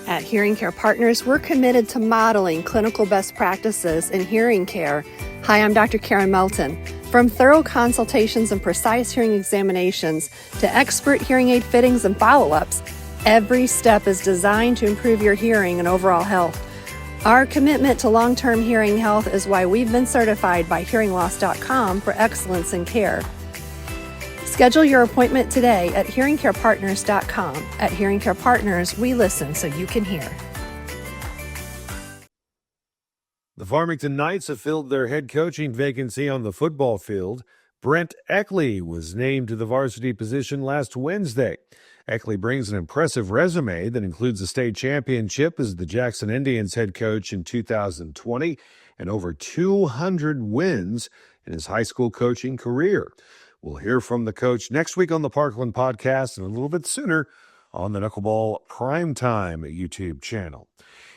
At Hearing Care Partners, we're committed to modeling clinical best practices in hearing care. Hi, I'm Dr. Karen Melton. From thorough consultations and precise hearing examinations to expert hearing aid fittings and follow-ups, every step is designed to improve your hearing and overall health. Our commitment to long-term hearing health is why we've been certified by HearingLoss.com for excellence in care. Schedule your appointment today at HearingCarePartners.com. At Hearing Care Partners, we listen so you can hear. The Farmington Knights have filled their head coaching vacancy on the football field. Brent Eckley was named to the varsity position last Wednesday. Eckley brings an impressive resume that includes a state championship as the Jackson Indians head coach in 2020 and over 200 wins in his high school coaching career. We'll hear from the coach next week on the Parkland Podcast and a little bit sooner on the Knuckleball Primetime YouTube channel.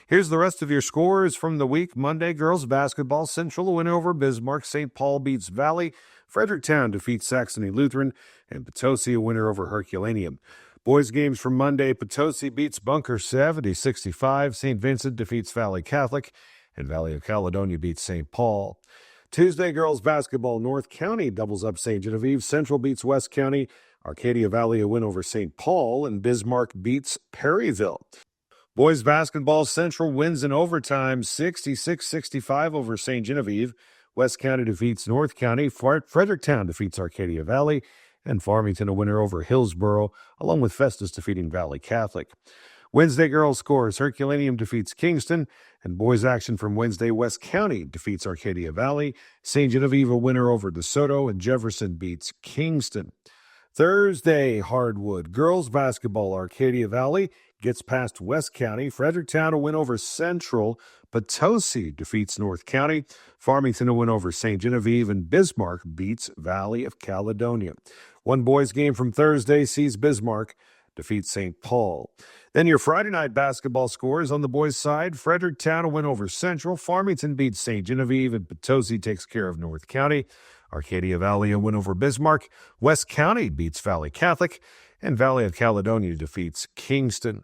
Here's the rest of your scores from the week. Monday, girls basketball. Central win over Bismarck. St. Paul beats Valley. Fredericktown defeats Saxony Lutheran. And Potosi a winner over Herculaneum. Boys games from Monday. Potosi beats Bunker 70-65. St. Vincent defeats Valley Catholic. And Valley of Caledonia beats St. Paul. Tuesday, girls basketball. North County doubles up St. Genevieve. Central beats West County. Arcadia Valley a win over St. Paul. And Bismarck beats Perryville. Boys basketball, Central wins in overtime, 66-65 over St. Genevieve. West County defeats North County. Fredericktown defeats Arcadia Valley. And Farmington a winner over Hillsboro, along with Festus defeating Valley Catholic. Wednesday girls scores, Herculaneum defeats Kingston. And boys action from Wednesday, West County defeats Arcadia Valley. St. Genevieve a winner over DeSoto. And Jefferson beats Kingston. Thursday, Hardwood. Girls basketball, Arcadia Valley gets past West County. Fredericktown a win over Central. Potosi defeats North County. Farmington a win over St. Genevieve. And Bismarck beats Valley of Caledonia. One boys game from Thursday sees Bismarck defeat St. Paul. Then your Friday night basketball scores on the boys' side. Fredericktown a win over Central. Farmington beats St. Genevieve. And Potosi takes care of North County. Arcadia Valley a win over Bismarck. West County beats Valley Catholic. And Valley of Caledonia defeats Kingston.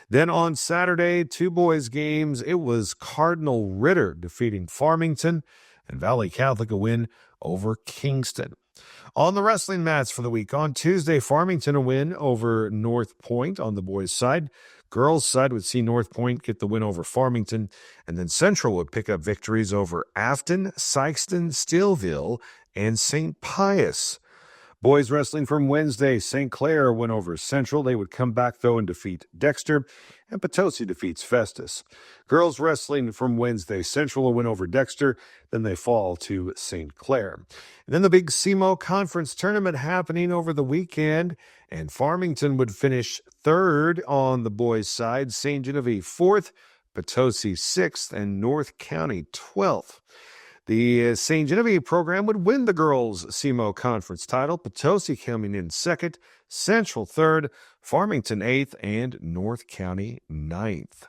Then on Saturday, two boys games. It was Cardinal Ritter defeating Farmington. And Valley Catholic a win over Kingston. On the wrestling mats for the week, on Tuesday, Farmington a win over North Point on the boys' side. Girls' side would see North Point get the win over Farmington, and then Central would pick up victories over Afton, Sykeston, Steelville, and St. Pius. Boys wrestling from Wednesday, St. Clair went over Central. They would come back, though, and defeat Dexter, and Potosi defeats Festus. Girls wrestling from Wednesday, Central will win over Dexter, then they fall to St. Clair. And then the big SEMO Conference tournament happening over the weekend, and Farmington would finish third on the boys' side, St. Genevieve fourth, Potosi sixth, and North County 12th. The St. Genevieve program would win the girls' SEMO Conference title, Potosi coming in second, Central third, Farmington eighth, and North County ninth.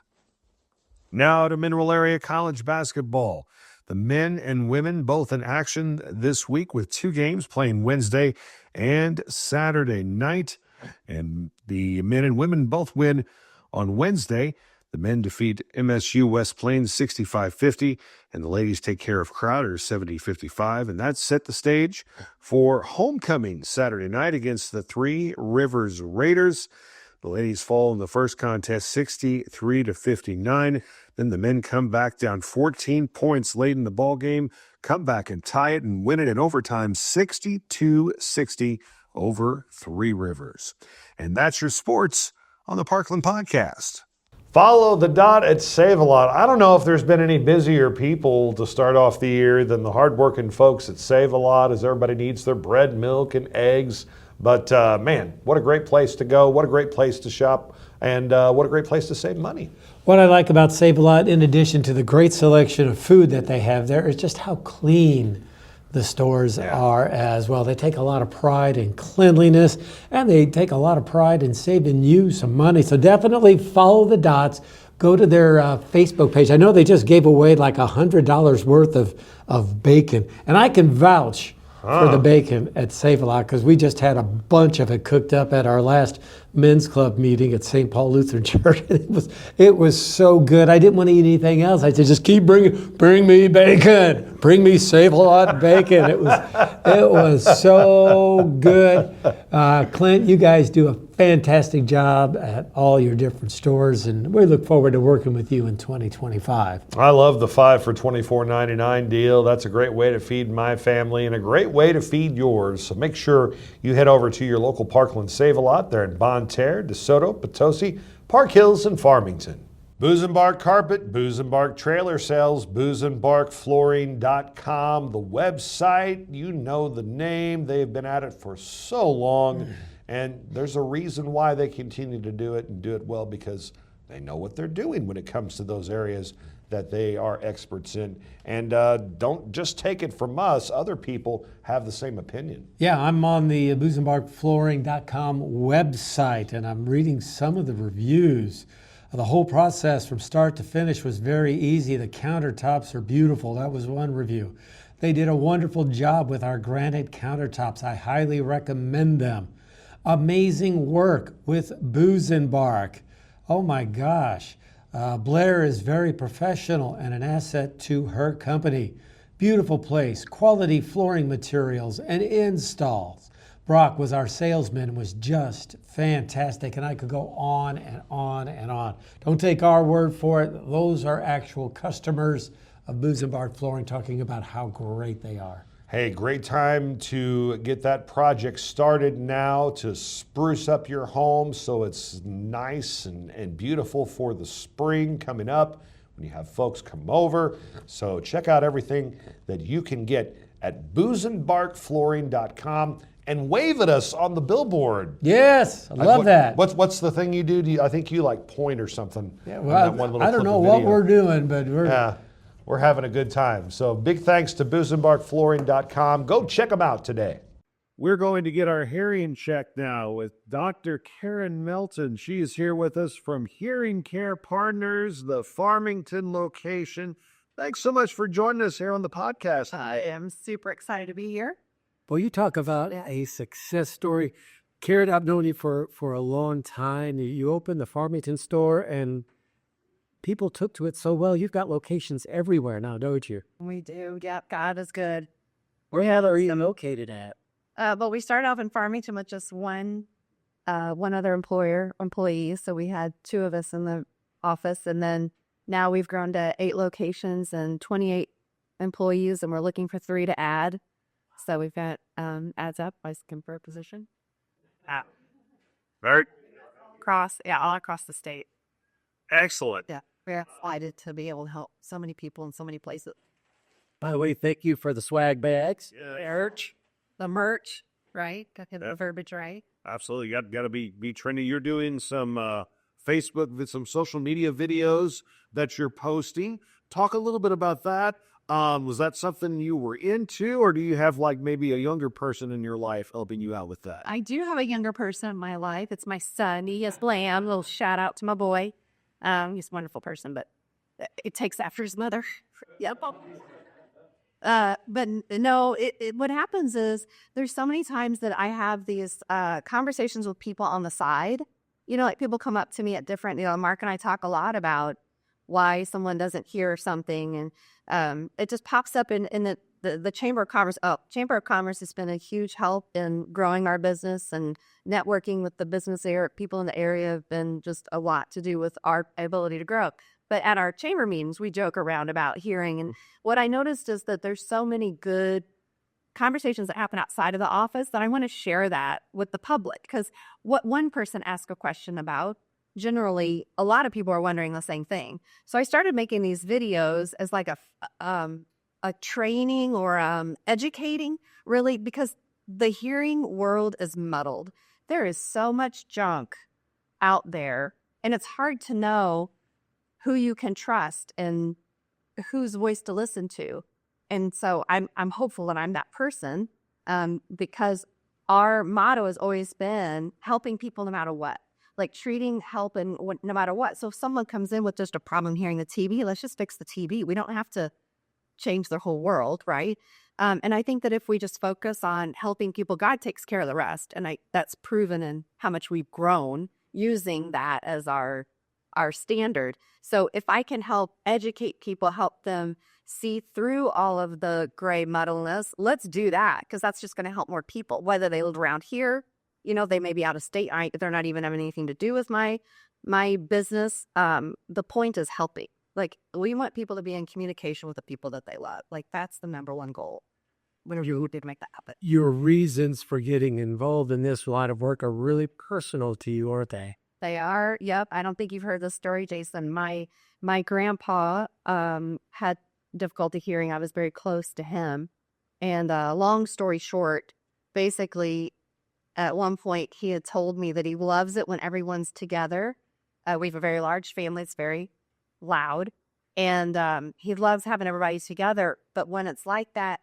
Now to Mineral Area College basketball. The men and women both in action this week with 2 games playing Wednesday and Saturday night. And the men and women both win on Wednesday. The men defeat MSU West Plains 65-50, and the ladies take care of Crowder 70-55, and that set the stage for homecoming Saturday night against the Three Rivers Raiders. The ladies fall in the first contest 63-59. Then the men come back down 14 points late in the ball game, come back and tie it and win it in overtime 62-60 over Three Rivers. And that's your sports on the Parkland Podcast. Follow the dot at Save-A-Lot. I don't know if there's been any busier people to start off the year than the hardworking folks at Save-A-Lot, as everybody needs their bread, milk, and eggs. But, man, what a great place to go. What a great place to shop. And what a great place to save money. What I like about Save-A-Lot, in addition to the great selection of food that they have there, is just how clean the stores are as well. They take a lot of pride in cleanliness, and they take a lot of pride in saving you some money. So definitely follow the dots. Go to their Facebook page. I know they just gave away like $100 worth of bacon, and I can vouch for the bacon at Save-A-Lot because we just had a bunch of it cooked up at our last men's club meeting at St. Paul Lutheran Church. It was so good. I didn't want to eat anything else. I said, just keep bring me bacon. Bring me Save-A-Lot bacon. It was so good. Clint, you guys do a fantastic job at all your different stores, and we look forward to working with you in 2025. I love the 5 for $24.99 deal. That's a great way to feed my family and a great way to feed yours. So make sure you head over to your local Parkland Save-A-Lot. They're in Bonne Terre, DeSoto, Potosi, Park Hills, and Farmington. Booz and Bark Carpet, Booz and Bark Trailer Sales, boozandbarkflooring.com, the website, you know the name. They've been at it for so long, and there's a reason why they continue to do it and do it well, because they know what they're doing when it comes to those areas that they are experts in. And don't just take it from us. Other people have the same opinion. Yeah, I'm on the boozandbarkflooring.com website, and I'm reading some of the reviews. The whole process from start to finish was very easy. The countertops are beautiful. That was one review. They did a wonderful job with our granite countertops. I highly recommend them. Amazing work with Booz and Bark. Oh my gosh. Blair is very professional and an asset to her company. Beautiful place, quality flooring materials and installs. Brock was our salesman and was just fantastic, and I could go on and on and on. Don't take our word for it. Those are actual customers of Booz and Bark Flooring talking about how great they are. Hey, great time to get that project started now to spruce up your home so it's nice and beautiful for the spring coming up when you have folks come over. So check out everything that you can get at boozandbarkflooring.com and wave at us on the billboard. Yes, I love that. What's the thing you do? I think you like point or something. Yeah, well, I don't know what we're doing, but we're having a good time. So big thanks to boozandbarkflooring.com. Go check them out today. We're going to get our hearing checked now with Dr. Karen Melton. She is here with us from Hearing Care Partners, the Farmington location. Thanks so much for joining us here on the podcast. I am super excited to be here. Well, you talk about a success story. Karen, I've known you for a long time. You opened the Farmington store, and people took to it so well. You've got locations everywhere now, don't you? We do. Yep. God is good. Where are you located at? But we started off in Farmington with just one other employee. So we had 2 of us in the office, and then now we've grown to 8 locations and 28 employees, and we're looking for 3 to add. So we've got ads up. I was looking for a position. Very All across the state. excellent. Yeah, we're excited to be able to help so many people in so many places. By the way, thank you for the swag bags. The merch, right? Got to get the verbiage right. Absolutely. Got to be trendy. You're doing some Facebook with some social media videos that you're posting. Talk a little bit about that. Was that something you were into, or do you have like maybe a younger person in your life helping you out with that? I do have a younger person in my life. It's my son. He is Blam. A little shout out to my boy. He's a wonderful person, but it takes after his mother. Yep. But no, what happens is there's so many times that I have these conversations with people on the side. You know, like people come up to me at different, Mark and I talk a lot about why someone doesn't hear something. And it just pops up in the Chamber of Commerce. Chamber of Commerce has been a huge help in growing our business, and networking with the business area. People in the area have been just a lot to do with our ability to grow. But at our chamber meetings, we joke around about hearing. And what I noticed is that there's so many good conversations that happen outside of the office that I want to share that with the public. Because what one person asked a question about, generally, a lot of people are wondering the same thing. So I started making these videos as like a training or educating, really, because the hearing world is muddled. There is so much junk out there, and it's hard to know who you can trust and whose voice to listen to. And so I'm hopeful that I'm that person, because our motto has always been helping people no matter what, like treating, helping no matter what. So if someone comes in with just a problem hearing the TV, let's just fix the TV. We don't have to change their whole world, right? And I think that if we just focus on helping people, God takes care of the rest. And that's proven in how much we've grown using that as our standard. So if I can help educate people, help them see through all of the gray muddleness, let's do that, because that's just going to help more people, whether they live around here, they may be out of state. They're not even having anything to do with my business. The point is helping. Like, we want people to be in communication with the people that they love. Like, that's the number one goal. Whenever you did make that happen. Your reasons for getting involved in this line of work are really personal to you, aren't they? They are. Yep. I don't think you've heard the story, Jason. My grandpa had difficulty hearing. I was very close to him. And long story short, basically, at one point, he had told me that he loves it when everyone's together. We have a very large family. It's very loud. And he loves having everybody together. But when it's like that,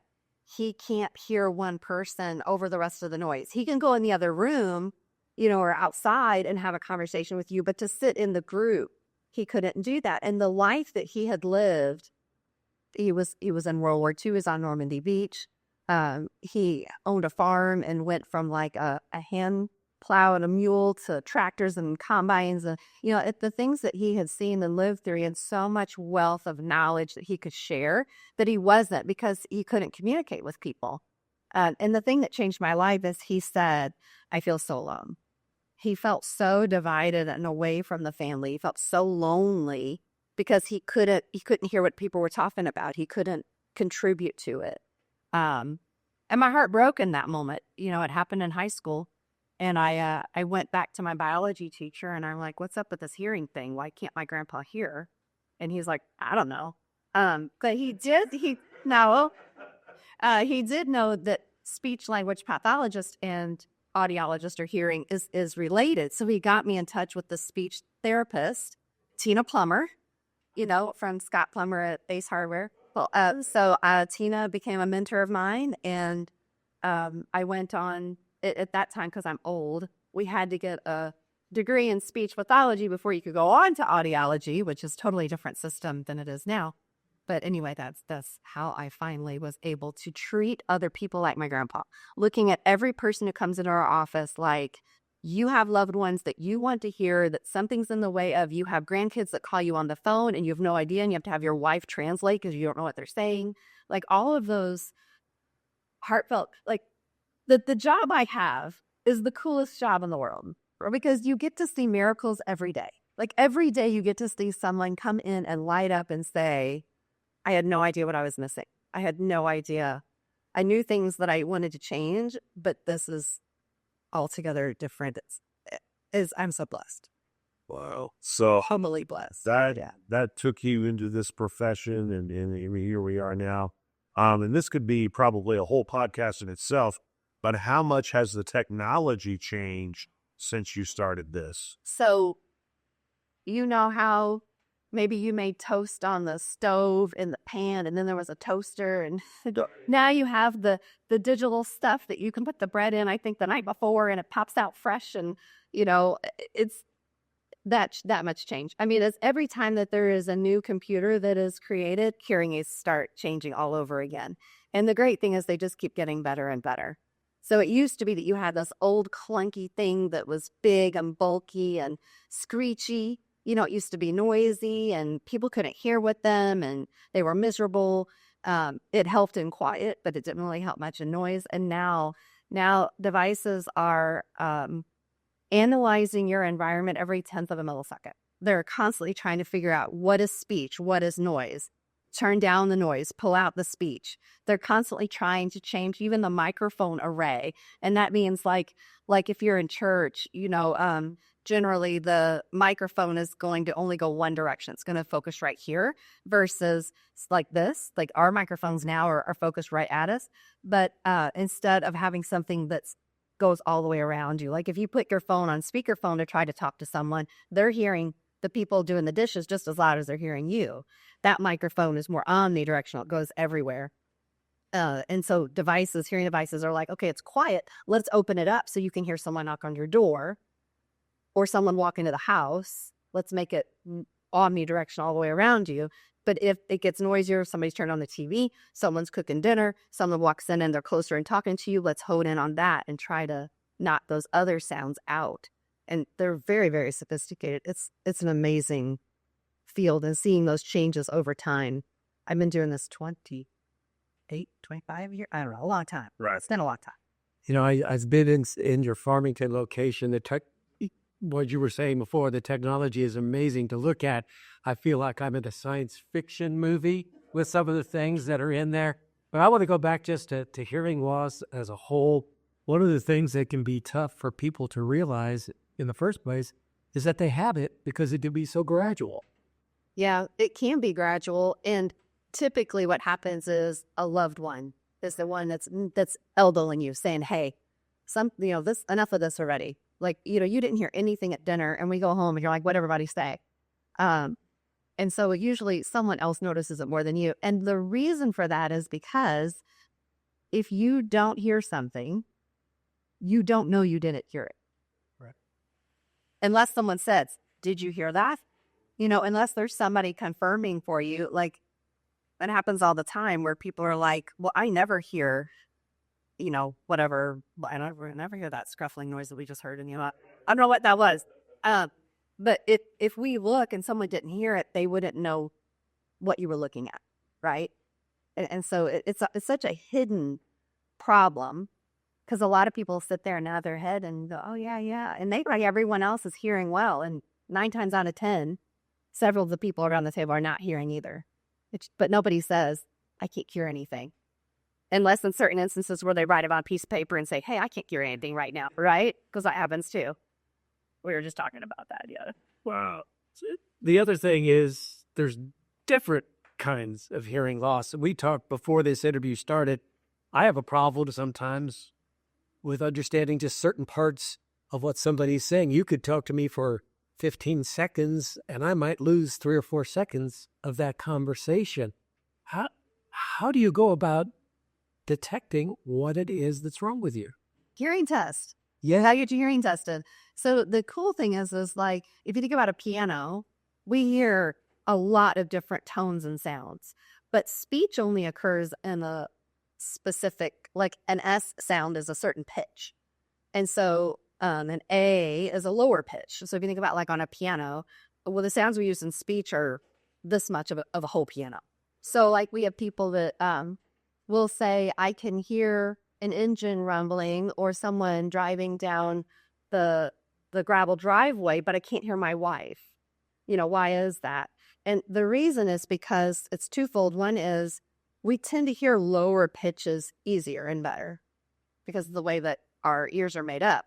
he can't hear one person over the rest of the noise. He can go in the other room, or outside and have a conversation with you, but to sit in the group, he couldn't do that. And the life that he had lived, he was in World War II, he was on Normandy Beach. He owned a farm and went from like a hand plow and a mule to tractors and combines. And, the things that he had seen and lived through, he had so much wealth of knowledge that he could share that he wasn't, because he couldn't communicate with people. And the thing that changed my life is he said, I feel so alone. He felt so divided and away from the family. He felt so lonely because he couldn't hear what people were talking about. He couldn't contribute to it. And my heart broke in that moment. It happened in high school. And I went back to my biology teacher and I'm like, what's up with this hearing thing? Why can't my grandpa hear? And he's like, I don't know. But he did know that speech language pathologist and audiologist or hearing is related. So he got me in touch with the speech therapist, Tina Plummer, from Scott Plummer at Ace Hardware. Well, so Tina became a mentor of mine, and I went on at that time, because I'm old, we had to get a degree in speech pathology before you could go on to audiology, which is totally different system than it is now. But anyway, that's how I finally was able to treat other people like my grandpa, looking at every person who comes into our office like, you have loved ones that you want to hear, that something's in the way of. You have grandkids that call you on the phone and you have no idea, and you have to have your wife translate because you don't know what they're saying. Like, all of those heartfelt, like, the job I have is the coolest job in the world, because you get to see miracles every day. Like, every day you get to see someone come in and light up and say, I had no idea what I was missing. I had no idea I knew things that I wanted to change, but this is altogether different. I'm so blessed. Wow. So Humbly blessed. that took you into this profession, and here we are now. And this could be probably a whole podcast in itself, but how much has the technology changed since you started this? So, you know how maybe you made toast on the stove in the pan, and then there was a toaster, and now you have the digital stuff that you can put the bread in, I think the night before, and it pops out fresh, and it's that much change. I mean, it's every time that there is a new computer that is created, hearing aids start changing all over again. And the great thing is they just keep getting better and better. So it used to be that you had this old clunky thing that was big and bulky and screechy. It used to be noisy and people couldn't hear with them and they were miserable. It helped in quiet, but it didn't really help much in noise. And now devices are analyzing your environment every 10th of a millisecond. They're constantly trying to figure out what is speech, what is noise. Turn down the noise, pull out the speech. They're constantly trying to change even the microphone array. And that means like if you're in church, generally the microphone is going to only go one direction. It's going to focus right here versus like this. Like our microphones now are focused right at us. But instead of having something that's goes all the way around you. Like if you put your phone on speakerphone to try to talk to someone, they're hearing the people doing the dishes just as loud as they're hearing you. That microphone is more omnidirectional. It goes everywhere. And so hearing devices are like, okay, it's quiet. Let's open it up so you can hear someone knock on your door or someone walk into the house. Let's make it omnidirectional all the way around you. But if it gets noisier, somebody's turned on the TV, someone's cooking dinner, someone walks in and they're closer and talking to you, let's hone in on that and try to knock those other sounds out. And they're very, very sophisticated. It's an amazing field and seeing those changes over time. I've been doing this 28, 25 years. I don't know, a long time. Right. It's been a long time. I've been in your Farmington location. What you were saying before, the technology is amazing to look at. I feel like I'm in a science fiction movie with some of the things that are in there. But I want to go back just to hearing loss as a whole. One of the things that can be tough for people to realize in the first place is that they have it because it can be so gradual. Yeah, it can be gradual. And typically what happens is a loved one is the one that's elbowing you saying, hey, enough of this already. Like, you didn't hear anything at dinner and we go home and you're like, what'd everybody say? And so usually someone else notices it more than you. And the reason for that is because if you don't hear something, you don't know you didn't hear it. Right. Unless someone says, did you hear that? Unless there's somebody confirming for you, like that happens all the time where people are like, well, I never hear whatever. I never hear that scruffling noise that we just heard. And I don't know what that was. But if we look and someone didn't hear it, they wouldn't know what you were looking at, right? And so it's such a hidden problem because a lot of people sit there and nod their head and go, oh, yeah. And they like everyone else is hearing well. And 9 times out of 10, several of the people around the table are not hearing either. But nobody says, I can't hear anything. Unless in certain instances where they write it on a piece of paper and say, hey, I can't hear anything right now, right? Because that happens too. We were just talking about that, yeah. Wow. The other thing is there's different kinds of hearing loss. We talked before this interview started. I have a problem sometimes with understanding just certain parts of what somebody's saying. You could talk to me for 15 seconds and I might lose 3 or 4 seconds of that conversation. How do you go about detecting what it is that's wrong with you? Hearing test. Yeah. How you get your hearing tested. So the cool thing is like, if you think about a piano, we hear a lot of different tones and sounds, but speech only occurs in a specific, like an S sound is a certain pitch. And so an A is a lower pitch. So if you think about like on a piano, well, the sounds we use in speech are this much of a whole piano. So like we have people that will say, I can hear an engine rumbling or someone driving down the gravel driveway, but I can't hear my wife. Why is that? And the reason is because it's twofold. One is we tend to hear lower pitches easier and better because of the way that our ears are made up.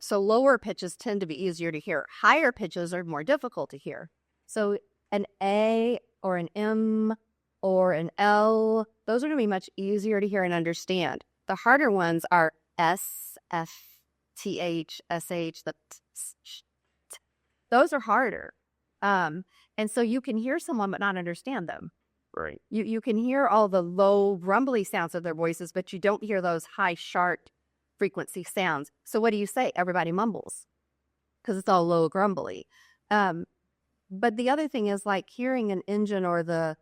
So lower pitches tend to be easier to hear. Higher pitches are more difficult to hear. So an A or an M or an L, those are going to be much easier to hear and understand. The harder ones are S, F, T, H, S, H, those are harder. And so you can hear someone but not understand them. Right. You can hear all the low, rumbly sounds of their voices, but you don't hear those high, sharp frequency sounds. So what do you say? Everybody mumbles because it's all low, grumbly. But the other thing is like hearing an engine or the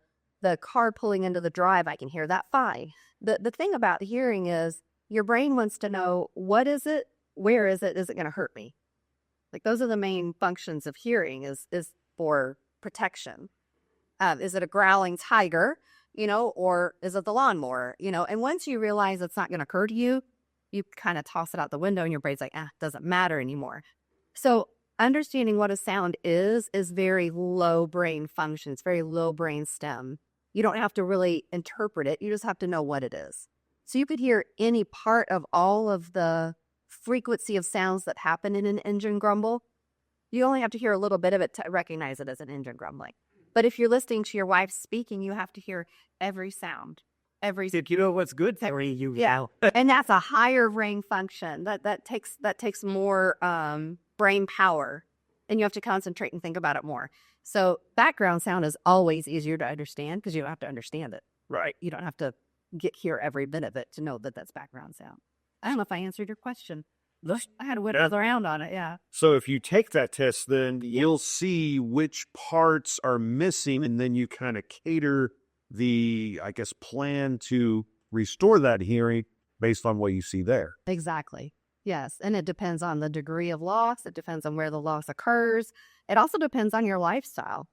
car pulling into the drive, I can hear that fine. The thing about hearing is your brain wants to know, what is it? Where is it? Is it going to hurt me? Like those are the main functions of hearing is for protection. Is it a growling tiger, or is it the lawnmower, and once you realize it's not going to hurt you, you kind of toss it out the window and your brain's like, it doesn't matter anymore. So understanding what a sound is very low brain function. It's very low brain stem. You don't have to really interpret it. You just have to know what it is. So you could hear any part of all of the frequency of sounds that happen in an engine grumble. You only have to hear a little bit of it to recognize it as an engine grumbling. But if you're listening to your wife speaking, you have to hear every sound. If you know what's good for you. Yeah. And that's a higher brain function. That takes more brain power. And you have to concentrate and think about it more. So background sound is always easier to understand because you don't have to understand it. Right. You don't have to hear every bit of it to know that that's background sound. I don't know if I answered your question. I had to whip around on it, yeah. So if you take that test, then you'll see which parts are missing, and then you kind of cater the, plan to restore that hearing based on what you see there. Exactly. Yes. And it depends on the degree of loss. It depends on where the loss occurs. It also depends on your lifestyle.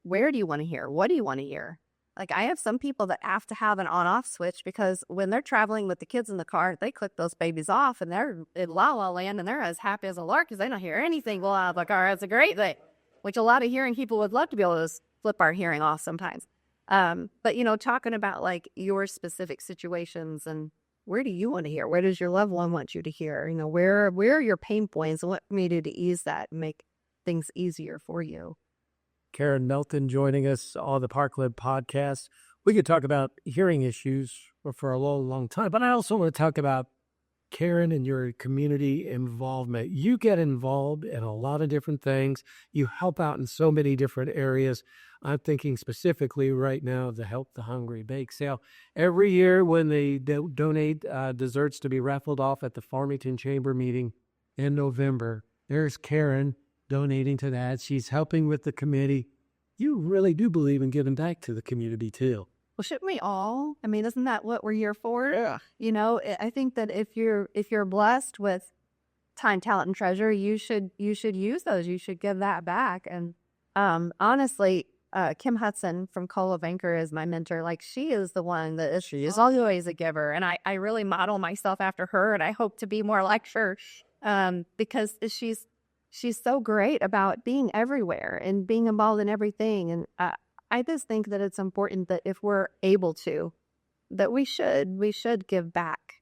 Where do you want to hear? What do you want to hear? Like I have some people that have to have an on-off switch because when they're traveling with the kids in the car, they click those babies off and they're in la-la land and they're as happy as a lark because they don't hear anything go out of the car. That's a great thing, which a lot of hearing people would love to be able to flip our hearing off sometimes. But, talking about like your specific situations and where do you want to hear? Where does your loved one want you to hear? Where are your pain points and what can we do to ease that and make things easier for you? Karen Melton joining us on the Parkland podcast. We could talk about hearing issues for a long, long time, but I also want to talk about Karen and your community involvement. You get involved in a lot of different things. You help out in so many different areas. I'm thinking specifically right now the Help the Hungry Bake Sale. Every year when they donate desserts to be raffled off at the Farmington Chamber meeting in November, there's Karen donating to that. She's helping with the committee. You really do believe in giving back to the community too. Well, shouldn't we all? I mean, isn't that what we're here for? Yeah. I think that if you're blessed with time, talent, and treasure, you should use those. You should give that back. And honestly, Kim Hudson from Laubinger is my mentor. Like she is the one that is always a giver, and I really model myself after her, and I hope to be more like her because she's so great about being everywhere and being involved in everything. And I just think that it's important that if we're able to, that we should give back.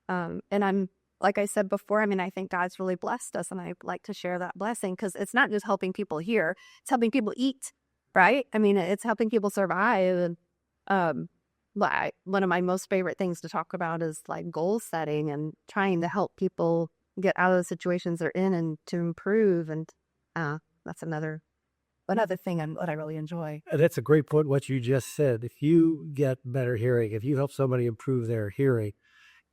And I'm, like I said before, I think God's really blessed us and I like to share that blessing because it's not just helping people hear, it's helping people eat, right? It's helping people survive. And one of my most favorite things to talk about is like goal setting and trying to help people get out of the situations they're in and to improve. And that's another thing that I really enjoy. That's a great point, what you just said. If you get better hearing, if you help somebody improve their hearing,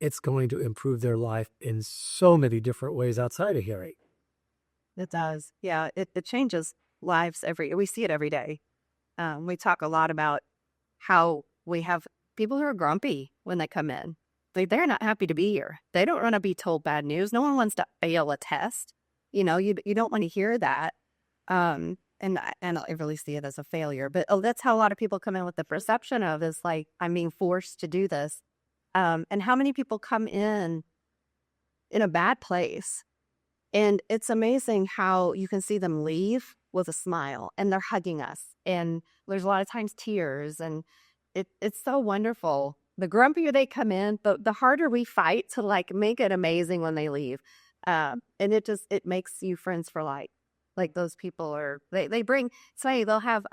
it's going to improve their life in so many different ways outside of hearing. It does. Yeah, it changes lives we see it every day. We talk a lot about how we have people who are grumpy when they come in. They're not happy to be here. They don't want to be told bad news. No one wants to fail a test. You don't want to hear that. And I really see it as a failure. But that's how a lot of people come in with the perception of is like, I'm being forced to do this. And how many people come in a bad place. And it's amazing how you can see them leave with a smile and they're hugging us. And there's a lot of times tears and it's so wonderful. The grumpier they come in, the harder we fight to like make it amazing when they leave. And it makes you friends for life. Like those people they bring, say they'll have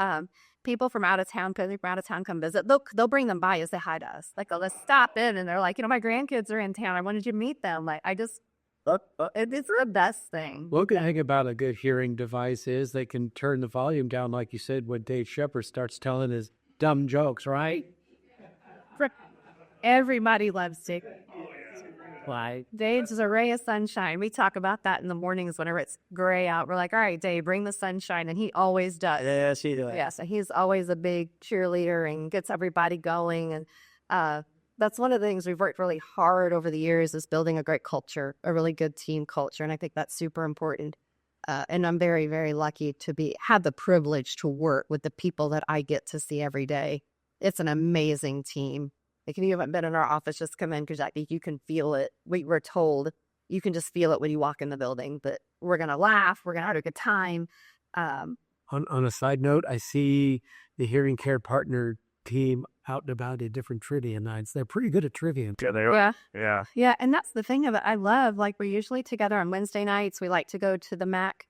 people from out of town, because they're out of town, come visit. They'll bring them by and say hi to us. Like, let's stop in, and they're like, my grandkids are in town. I wanted you to meet them. Like, it's the best thing. One good thing about a good hearing device is they can turn the volume down, like you said, when Dave Shepard starts telling his dumb jokes, right? Everybody loves Dick. Right. Dave's is a ray of sunshine. We talk about that in the mornings whenever it's gray out. We're like, all right, Dave, bring the sunshine. And he always does. Yes, he does. Yeah, so he's always a big cheerleader and gets everybody going. And that's one of the things we've worked really hard over the years, is building a great culture, a really good team culture. And I think that's super important. And I'm very, very lucky to have the privilege to work with the people that I get to see every day. It's an amazing team. Like, if you haven't been in our office, just come in, because I think you can feel it. We were told you can just feel it when you walk in the building. But we're going to laugh. We're going to have a good time. On a side note, I see the Hearing Care Partner team out and about at different trivia nights. They're pretty good at trivia. Yeah, they are. Yeah. Yeah. Yeah, and that's the thing of it. I love, like, we're usually together on Wednesday nights. We like to go to the MAC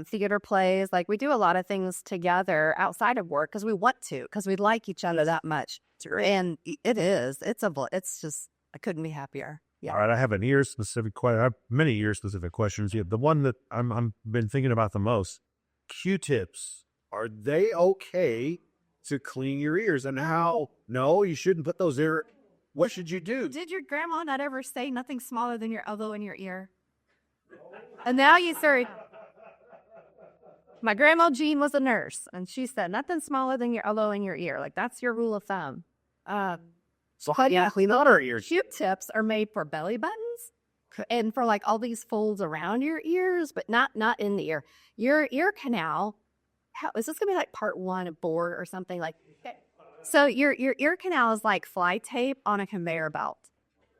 theater plays. Like, we do a lot of things together outside of work because we want to, because we like each other that much. And it's just, I couldn't be happier. Yeah. All right, I have an ear-specific question. I have many ear-specific questions. Yeah, the one that I'm been thinking about the most, Q-tips. Are they okay to clean your ears? And how? No, you shouldn't put those there. What should you do? Did your grandma not ever say nothing smaller than your elbow in your ear? And now you say, my grandma Jean was a nurse, and she said nothing smaller than your elbow in your ear. Like, that's your rule of thumb. So how do you clean out our ears? Q-tips are made for belly buttons and for like all these folds around your ears, but not in the ear. Your ear canal. Is this gonna be like part 1 of board or something? Like, okay. So your ear canal is like fly tape on a conveyor belt.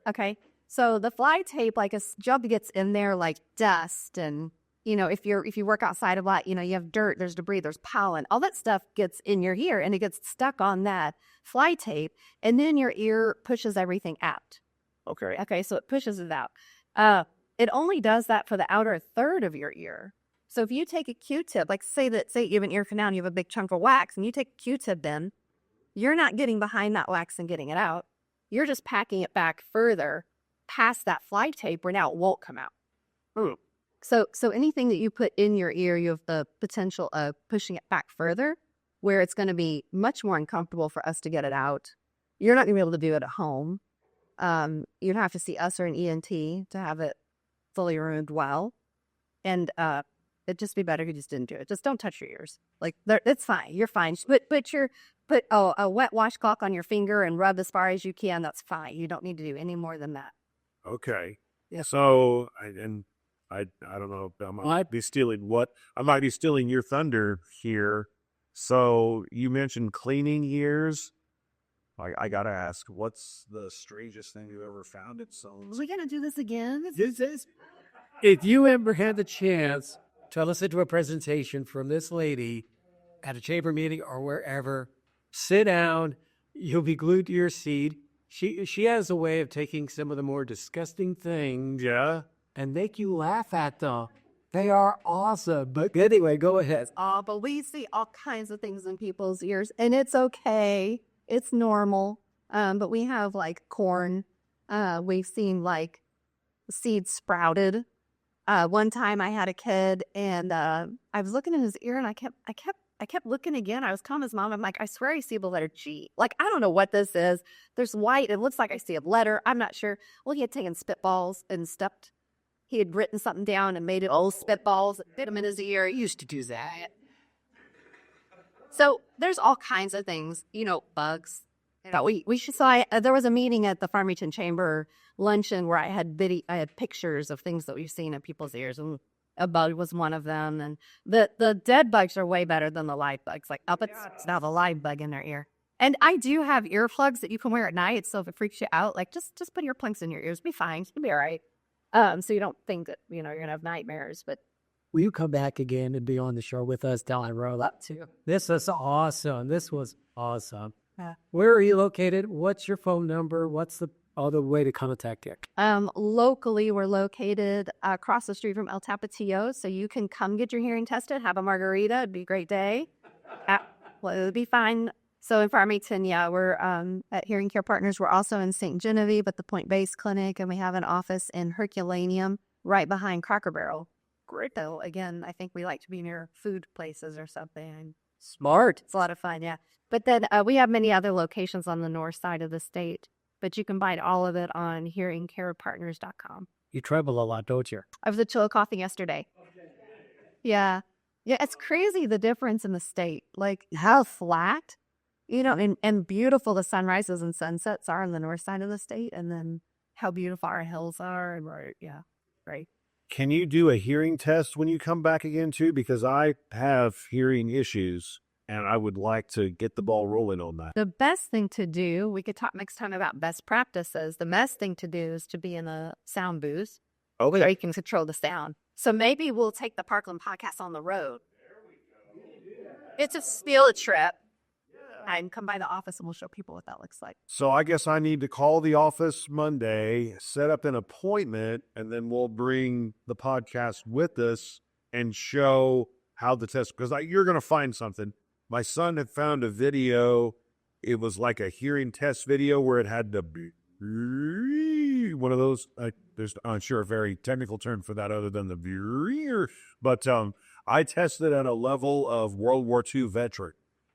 Okay. So the fly tape, like, a job gets in there, like dust, and if you work outside a lot, you have dirt, there's debris, there's pollen, all that stuff gets in your ear and it gets stuck on that fly tape, and then your ear pushes everything out. Okay, so it pushes it out. It only does that for the outer third of your ear. So if you take a Q-tip, like say you have an ear canal and you have a big chunk of wax, and you take a Q-tip in, you're not getting behind that wax and getting it out. You're just packing it back further past that fly tape where now it won't come out. Ooh. So anything that you put in your ear, you have the potential of pushing it back further, where it's going to be much more uncomfortable for us to get it out. You're not going to be able to do it at home. You'd have to see us or an ENT to have it fully removed well. And it'd just be better if you just didn't do it. Just don't touch your ears. Like, it's fine. You're fine. Put a wet washcloth on your finger and rub as far as you can. That's fine. You don't need to do any more than that. Okay. Yeah. So I don't know. I might be stealing your thunder here. So you mentioned cleaning ears. I gotta ask, what's the strangest thing you ever found at someone's? We gotta do this again. If you ever had the chance to listen to a presentation from this lady at a chamber meeting or wherever, sit down. You'll be glued to your seat. She has a way of taking some of the more disgusting things, and make you laugh at them. They are awesome. But anyway, go ahead. But we see all kinds of things in people's ears, and it's okay. It's normal. But we have like corn. We've seen like seeds sprouted. One time I had a kid, and I was looking in his ear, and I kept looking again. I was telling his mom, I'm like, I swear I see the letter G. Like, I don't know what this is. There's white. It looks like I see a letter. I'm not sure. Well, he had taken spitballs and he had written something down and made it all spitballs, fit them in his ear. He used to do that. So there's all kinds of things, bugs. That we should. So there was a meeting at the Farmington Chamber luncheon where I had pictures of things that we've seen in people's ears, and a bug was one of them. And the dead bugs are way better than the live bugs. Like, it's now the live bug in their ear. And I do have earplugs that you can wear at night. So if it freaks you out, like just put earplugs in your ears. Be fine. You'll be all right. So you don't think that you're gonna have nightmares. But will you come back again and be on the show with us down the road? Up too. This is awesome. This was awesome. Where are you located? What's your phone number? What's the other way to contact you? Locally, we're located across the street from El Tapatio, so you can come get your hearing tested, have a margarita. It'd be a great day. Well, it would be fine. So in Farmington, yeah, we're at Hearing Care Partners. We're also in St. Genevieve at the Point Base Clinic, and we have an office in Herculaneum right behind Cracker Barrel. Great, though. Again, I think we like to be near food places or something. Smart. It's a lot of fun, yeah. But then we have many other locations on the north side of the state, but you can find all of it on hearingcarepartners.com. You travel a lot, don't you? I was at Chillicothe yesterday. Yeah. Yeah, it's crazy the difference in the state. Like how flat, and beautiful the sunrises and sunsets are on the north side of the state, and then how beautiful our hills are. And right. Can you do a hearing test when you come back again, too? Because I have hearing issues, and I would like to get the ball rolling on that. The best thing to do, we could talk next time about best practices. The best thing to do is to be in a sound booth. Okay. Where you can control the sound. So maybe we'll take the Parkland podcast on the road. It's a field trip. And come by the office and we'll show people what that looks like. So I guess I need to call the office Monday, set up an appointment, and then we'll bring the podcast with us and show how the test, because you're going to find something. My son had found a video. It was like a hearing test video where it had to be one of those. There's, I'm sure, a very technical term for that other than the but I tested at a level of World War II veteran.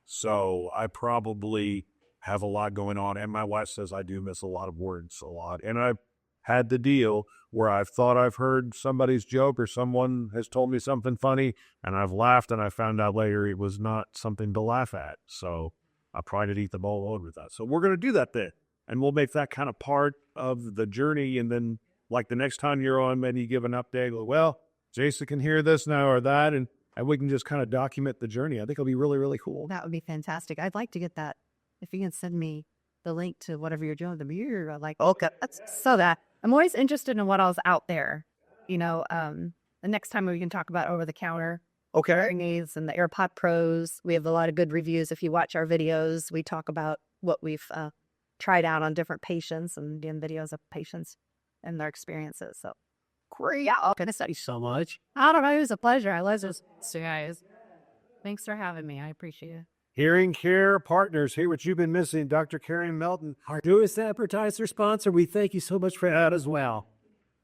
So I probably have a lot going on. And my wife says I do miss a lot of words a lot. And I've had the deal where I've thought I've heard somebody's joke or someone has told me something funny and I've laughed and I found out later it was not something to laugh at. So I probably did eat the ball alone with that. So we're going to do that then. And we'll make that kind of part of the journey. And then like the next time you're on, maybe you give an update. Well, Jason can hear this now or that. And we can just kind of document the journey. I think it'll be really, really cool. That would be fantastic. I'd like to get that. If you can send me the link to whatever you're doing, the mirror, okay. I'm always interested in what else out there. The next time we can talk about over-the-counter hearing aids and the AirPod Pros. We have a lot of good reviews. If you watch our videos, we talk about what we've tried out on different patients and doing videos of patients and their experiences. So. Great. Thank you so much. I don't know. It was a pleasure. I love this, guys. Thanks for having me. I appreciate it. Hearing Care Partners, hear what you've been missing. Dr. Karen Melton, Our newest advertiser sponsor. We thank you so much for that as well.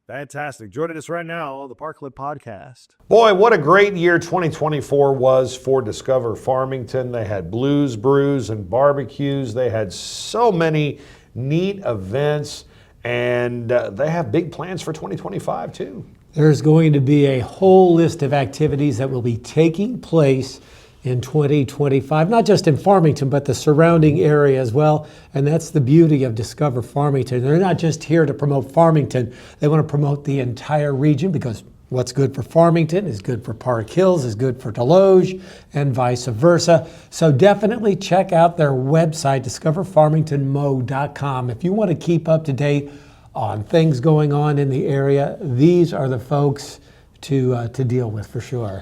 Fantastic. Joining us right now on the Parkland podcast. Boy, what a great year 2024 was for Discover Farmington. They had blues, brews, and barbecues. They had so many neat events. And they have big plans for 2025, too. There's going to be a whole list of activities that will be taking place in 2025, not just in Farmington, but the surrounding area as well. And that's the beauty of Discover Farmington. They're not just here to promote Farmington. They want to promote the entire region because what's good for Farmington is good for Park Hills, is good for Deloge, and vice versa. So definitely check out their website, discoverfarmingtonmo.com. If you want to keep up to date on things going on in the area, these are the folks to deal with for sure.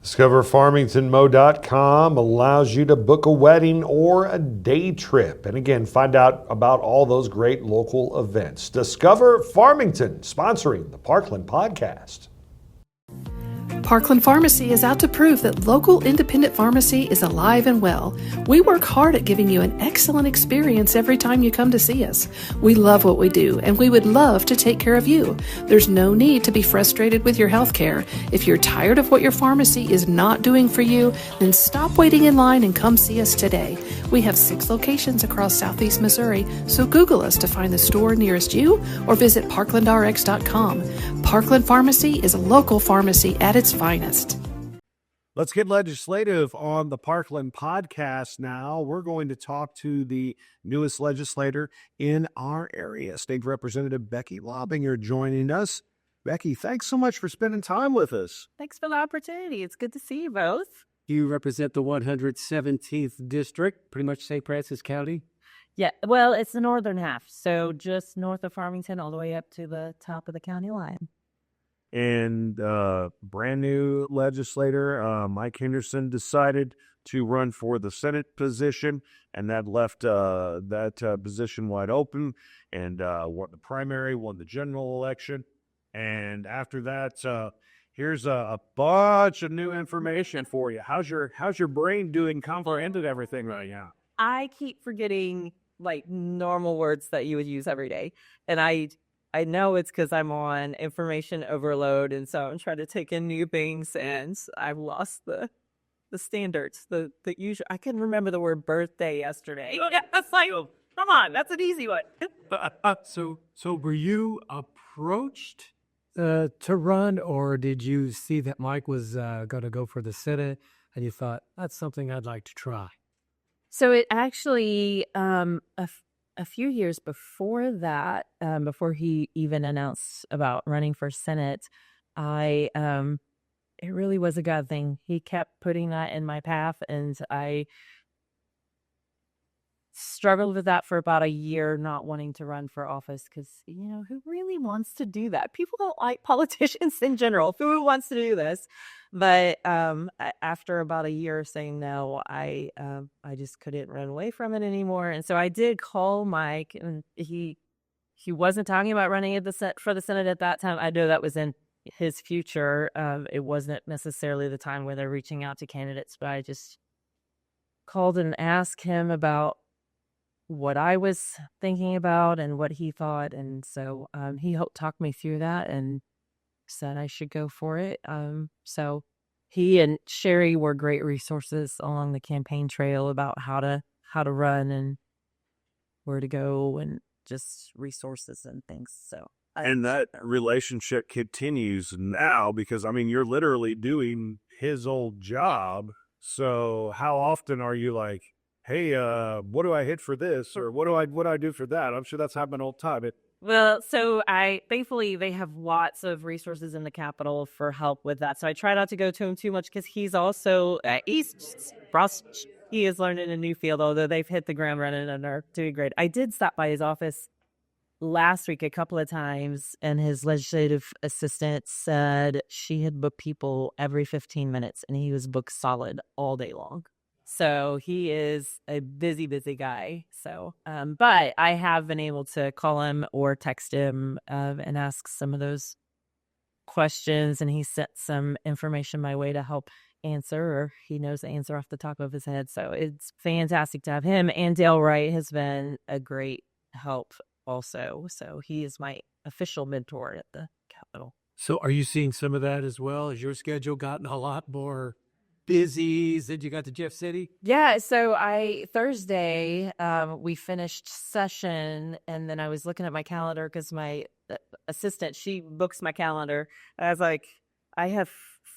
DiscoverFarmingtonMo.com allows you to book a wedding or a day trip. And again, find out about all those great local events. Discover Farmington, sponsoring the Parkland podcast. Parkland Pharmacy is out to prove that local independent pharmacy is alive and well. We work hard at giving you an excellent experience every time you come to see us. We love what we do, and we would love to take care of you. There's no need to be frustrated with your health care. If you're tired of what your pharmacy is not doing for you, then stop waiting in line and come see us today. We have 6 locations across Southeast Missouri, so Google us to find the store nearest you or visit parklandrx.com. Parkland Pharmacy is a local pharmacy at its finest. Let's get legislative on the Parkland podcast now. We're going to talk to the newest legislator in our area, State Representative Becky Laubinger, joining us. Becky, thanks so much for spending time with us. Thanks for the opportunity. It's good to see you both. You represent the 117th district, pretty much St. Francis County. Yeah, well, it's the northern half, so just north of Farmington all the way up to the top of the county line. And brand new legislator, Mike Henderson, decided to run for the Senate position, and that left that position wide open, and won the primary, won the general election. And after that, here's a bunch of new information for you. How's your brain doing comprehending everything right now? I keep forgetting like normal words that you would use every day. And I know it's because I'm on information overload, and so I'm trying to take in new things, and I've lost the standards, the usual. I couldn't remember the word birthday yesterday. Yeah, that's like, come on, that's an easy one. So were you approached to run, or did you see that Mike was going to go for the Senate, and you thought, that's something I'd like to try? So it actually, a few years before that, before he even announced about running for Senate, it really was a God thing. He kept putting that in my path, and I struggled with that for about a year, not wanting to run for office because, who really wants to do that? People don't like politicians in general. Who wants to do this? But after about a year of saying no, I just couldn't run away from it anymore. And so I did call Mike, and he wasn't talking about running for the Senate at that time. I know that was in his future. It wasn't necessarily the time where they're reaching out to candidates, but I just called and asked him about what I was thinking about and what he thought. And so he helped talk me through that and said I should go for it. So he and Sherry were great resources along the campaign trail about how to run and where to go and just resources and things. So and that relationship continues now because you're literally doing his old job. So how often are you like, hey, what do I hit for this, or what do I do for that? I'm sure that's happened all the time. Well, so thankfully they have lots of resources in the Capitol for help with that. So I try not to go to him too much because he's also he is learning a new field, although they've hit the ground running and are doing great. I did stop by his office last week a couple of times, and his legislative assistant said she had booked people every 15 minutes, and he was booked solid all day long. So he is a busy guy. So, but I have been able to call him or text him and ask some of those questions, and he sent some information my way to help answer, or he knows the answer off the top of his head. So it's fantastic to have him. And Dale Wright has been a great help also. So he is my official mentor at the Capitol. So are you seeing some of that as well? Has your schedule gotten a lot more busy? Said you got to Jeff City? Yeah, so Thursday, we finished session, and then I was looking at my calendar because my assistant, she books my calendar. I was like, I have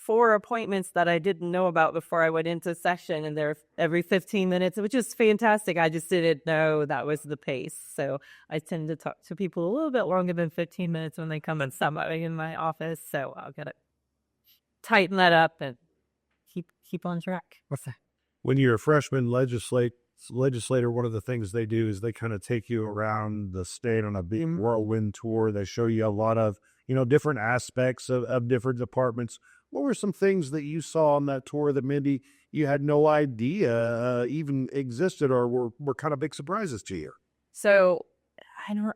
4 appointments that I didn't know about before I went into session, and they're every 15 minutes, which is fantastic. I just didn't know that was the pace. So I tend to talk to people a little bit longer than 15 minutes when they come and somebody in my office. So I'll gotta tighten that up and keep on track. What's that? When you're a freshman legislator, one of the things they do is they kind of take you around the state on a big whirlwind tour. They show you a lot of, different aspects of different departments. What were some things that you saw on that tour that maybe you had no idea even existed or were kind of big surprises to you? So I'm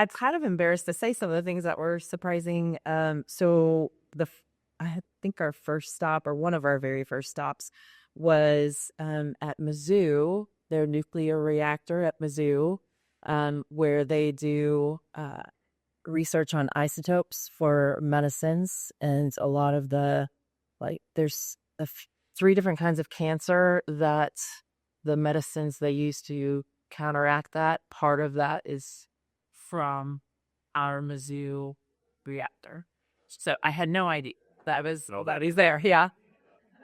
kind of embarrassed to say some of the things that were surprising. I think our first stop, or one of our very first stops, was at Mizzou, their nuclear reactor at Mizzou, where they do research on isotopes for medicines. And a lot of there's 3 different kinds of cancer that the medicines they use to counteract that, part of that is from our Mizzou reactor. So I had no idea. That he's there, yeah.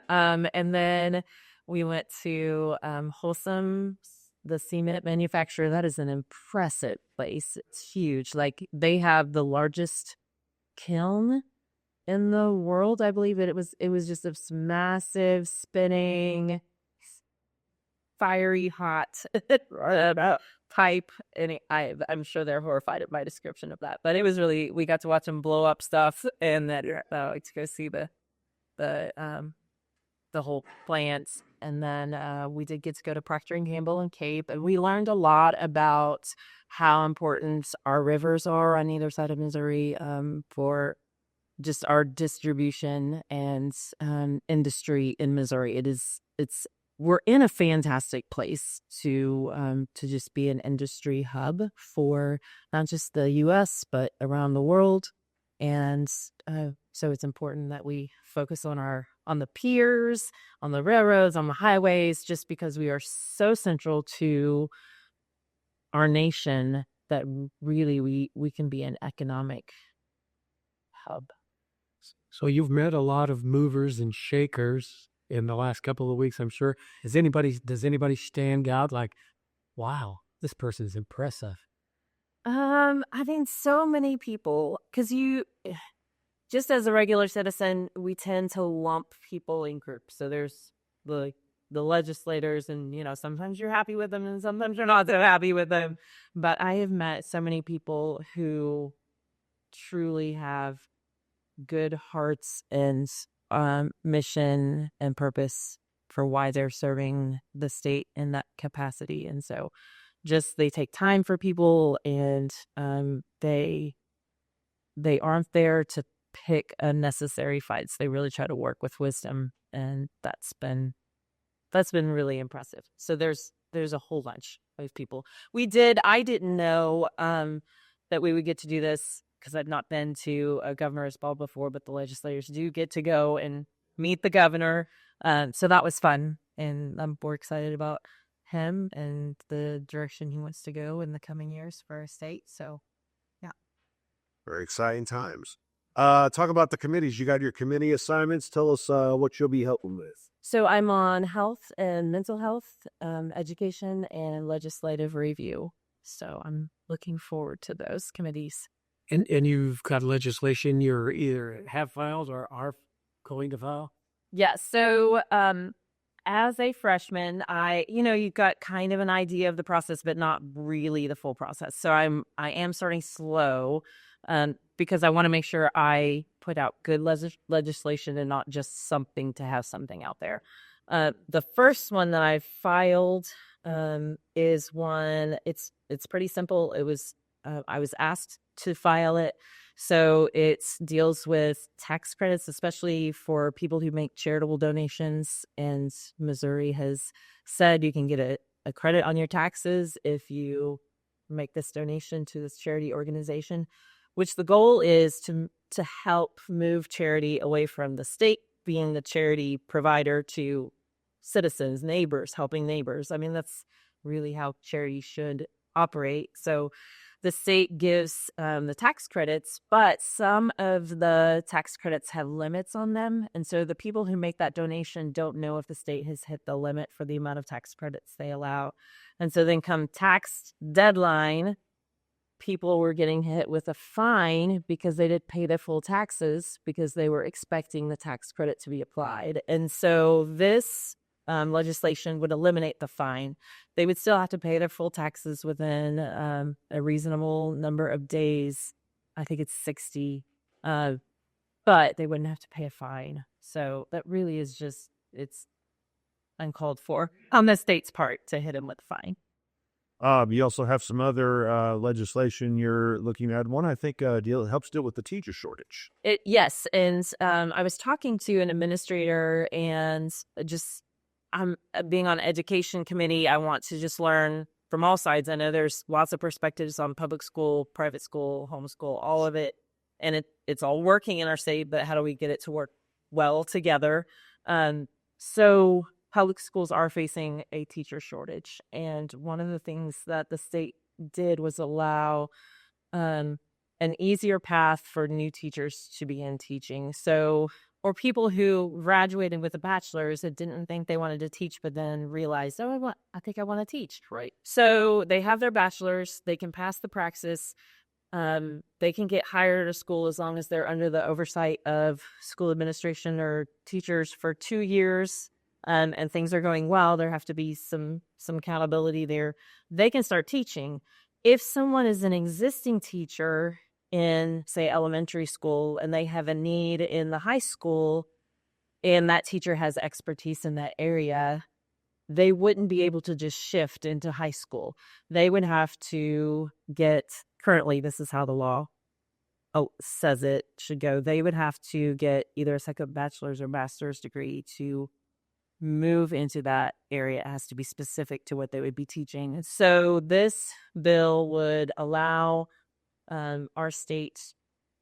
And then we went to Wholesome, the cement manufacturer. That is an impressive place. It's huge. Like, they have the largest kiln in the world, I believe. It was just this massive spinning fiery hot pipe, and I'm sure they're horrified at my description of that. But it was really, we got to watch them blow up stuff, and then to go see the whole plants. And then we did get to go to Procter and Gamble and Cape, and we learned a lot about how important our rivers are on either side of Missouri for just our distribution and industry in Missouri. We're in a fantastic place to just be an industry hub for not just the U.S. but around the world, and so it's important that we focus on the piers, on the railroads, on the highways, just because we are so central to our nation that really we can be an economic hub. So you've met a lot of movers and shakers in the last couple of weeks, I'm sure. Does anybody stand out like, wow, this person's impressive? I think so many people, because just as a regular citizen, we tend to lump people in groups. So there's the legislators, and sometimes you're happy with them and sometimes you're not so happy with them. But I have met so many people who truly have good hearts and mission and purpose for why they're serving the state in that capacity. And so just they take time for people, and they aren't there to pick unnecessary fights. They really try to work with wisdom, and that's been really impressive. So there's a whole bunch of people. I didn't know that we would get to do this, because I'd not been to a governor's ball before, but the legislators do get to go and meet the governor. So that was fun, and I'm more excited about him and the direction he wants to go in the coming years for our state. So, yeah. Very exciting times. Talk about the committees. You got your committee assignments. Tell us what you'll be helping with. So I'm on health and mental health, education, and legislative review. So I'm looking forward to those committees. And you've got legislation you're either have filed or are going to file? Yeah. So as a freshman, you've got kind of an idea of the process, but not really the full process. So I am starting slow because I want to make sure I put out good legislation and not just something to have something out there. The first one that I filed is one. It's pretty simple. It was I was asked to file it. So it deals with tax credits, especially for people who make charitable donations. And Missouri has said you can get a credit on your taxes if you make this donation to this charity organization, which the goal is to help move charity away from the state being the charity provider to citizens, neighbors, helping neighbors. I mean, that's really how charity should operate. So the state gives the tax credits, but some of the tax credits have limits on them. And so the people who make that donation don't know if the state has hit the limit for the amount of tax credits they allow. And so then come tax deadline, people were getting hit with a fine because they didn't pay their full taxes because they were expecting the tax credit to be applied. And so this legislation would eliminate the fine. They would still have to pay their full taxes within a reasonable number of days. I think it's 60, but they wouldn't have to pay a fine. So that really is it's uncalled for on the state's part to hit them with a fine. You also have some other legislation you're looking at. One, I think, helps deal with the teacher shortage. Yes, and I was talking to an administrator, and I'm being on education committee. I want to just learn from all sides. I know there's lots of perspectives on public school, private school, homeschool, all of it. And it's all working in our state, but how do we get it to work well together? So public schools are facing a teacher shortage. And one of the things that the state did was allow an easier path for new teachers to begin teaching. So, or people who graduated with a bachelor's that didn't think they wanted to teach, but then realized, I think I want to teach. Right. So they have their bachelor's, they can pass the praxis, they can get hired at a school as long as they're under the oversight of school administration or teachers for 2 years. and things are going well, there have to be some accountability there. They can start teaching. If someone is an existing teacher in, say, elementary school, and they have a need in the high school, and that teacher has expertise in that area, they wouldn't be able to just shift into high school. They would have to currently, this is how the law says it should go. They would have to get either a second bachelor's or master's degree to move into that area. It has to be specific to what they would be teaching. So this bill would allow our state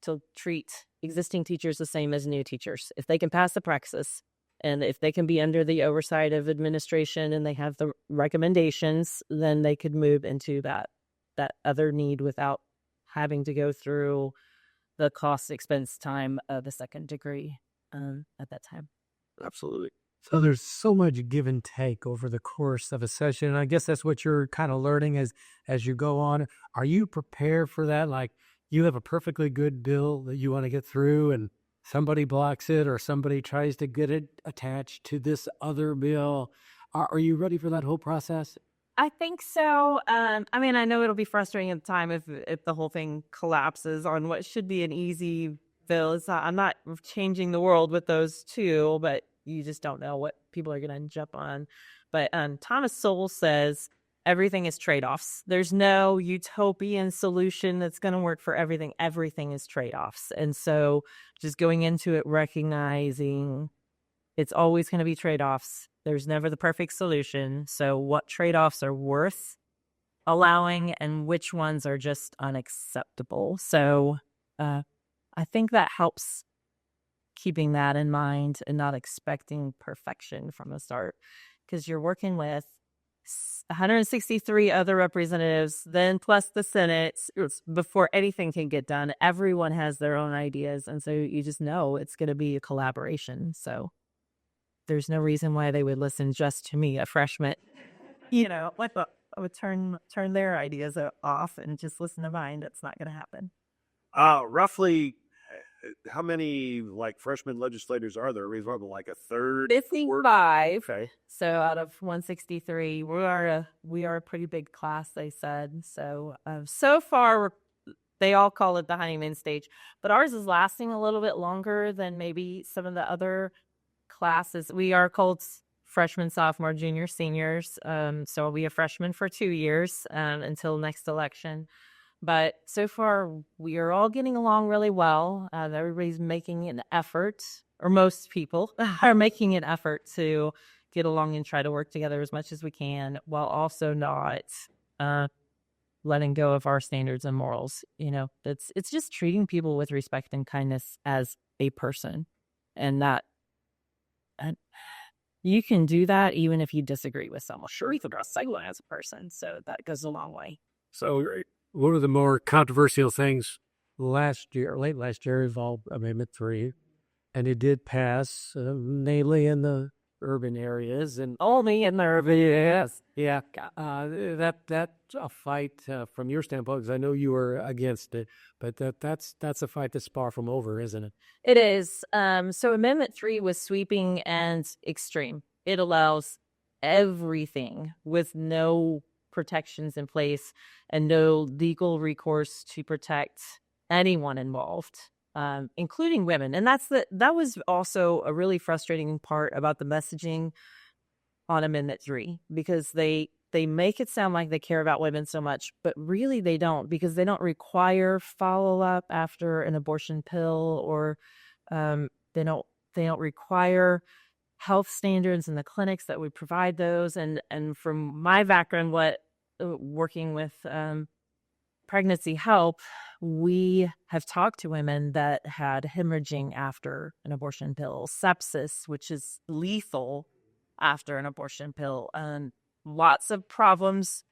to treat existing teachers the same as new teachers. If they can pass the praxis, and if they can be under the oversight of administration and they have the recommendations, then they could move into that other need without having to go through the cost, expense, time of the second degree at that time. Absolutely. So there's so much give and take over the course of a session. And I guess that's what you're kind of learning as you go on. Are you prepared for that? Like, you have a perfectly good bill that you want to get through, and somebody blocks it, or somebody tries to get it attached to this other bill. Are you ready for that whole process? I think so. I mean, I know it'll be frustrating at the time if the whole thing collapses on what should be an easy bill. I'm not changing the world with those two, but you just don't know what people are going to jump on. But Thomas Sowell says everything is trade-offs. There's no utopian solution that's going to work for everything. Everything is trade-offs. And so just going into it, recognizing it's always going to be trade-offs. There's never the perfect solution. So what trade-offs are worth allowing and which ones are just unacceptable? So I think that helps keeping that in mind and not expecting perfection from the start, because you're working with 163 other representatives, then plus the Senate, before anything can get done. Everyone has their own ideas, and so you just know it's going to be a collaboration. So there's no reason why they would listen just to me, a freshman. I would turn their ideas off and just listen to mine. That's not going to happen. Roughly, how many freshman legislators are there? Are we talking like a third? 55. Okay. So out of 163, we are a pretty big class, they said. So so far, they all call it the honeymoon stage, but ours is lasting a little bit longer than maybe some of the other classes. We are called freshmen, sophomore, junior, seniors. So we have freshmen for 2 years until next election. But so far, we are all getting along really well. Everybody's making an effort, or most people are making an effort to get along and try to work together as much as we can, while also not letting go of our standards and morals. It's just treating people with respect and kindness as a person, and that you can do that even if you disagree with someone. Sure, you can address someone as a person, so that goes a long way. So one of the more controversial things late last year, involved Amendment 3, and it did pass, namely in the urban areas, and only in the urban areas. Yeah, that's a fight from your standpoint, because I know you were against it, but that's a fight that's far from over, isn't it? It is. So Amendment 3 was sweeping and extreme. It allows everything with no protections in place and no legal recourse to protect anyone involved, including women. And that was also a really frustrating part about the messaging on Amendment 3, because they make it sound like they care about women so much, but really they don't, because they don't require follow-up after an abortion pill, or they don't require health standards in the clinics that would provide those. And from my background, working with pregnancy help, we have talked to women that had hemorrhaging after an abortion pill, sepsis, which is lethal after an abortion pill, and lots of problems,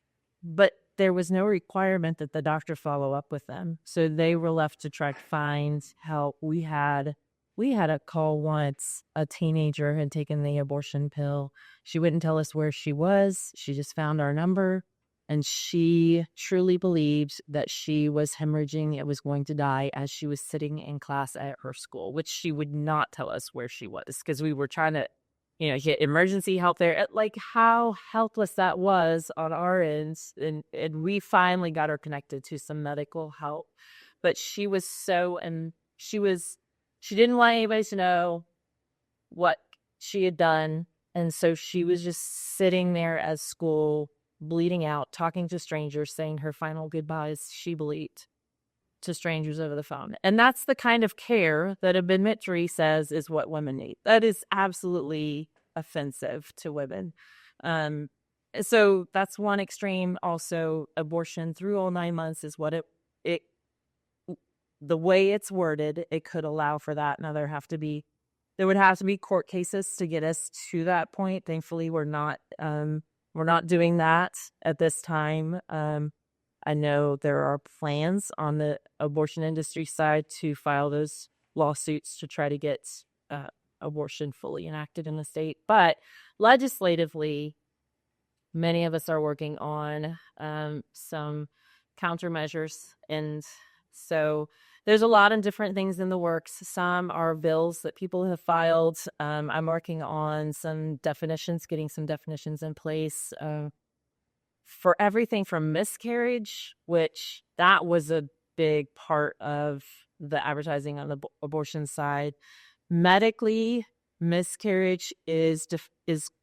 but there was no requirement that the doctor follow up with them. So they were left to try to find help. We had a call once. A teenager had taken the abortion pill. She wouldn't tell us where she was. She just found our number, and she truly believed that she was hemorrhaging and was going to die as she was sitting in class at her school, which she would not tell us where she was, because we were trying to get emergency help there. Like how helpless that was on our ends. And we finally got her connected to some medical help. But she was she didn't want anybody to know what she had done. And so she was just sitting there at school, bleeding out, talking to strangers, saying her final goodbyes, she believed, to strangers over the phone. And that's the kind of care that a Mitri says is what women need. That is absolutely offensive to women. So that's one extreme. Also, abortion through all 9 months is what it the way it's worded, it could allow for that. Now there would have to be court cases to get us to that point. Thankfully, we're not doing that at this time. I know there are plans on the abortion industry side to file those lawsuits to try to get abortion fully enacted in the state. But legislatively, many of us are working on some countermeasures. And so there's a lot of different things in the works. Some are bills that people have filed. I'm working on some definitions, getting some definitions in place for everything from miscarriage, which that was a big part of the advertising on the abortion side. Medically, miscarriage is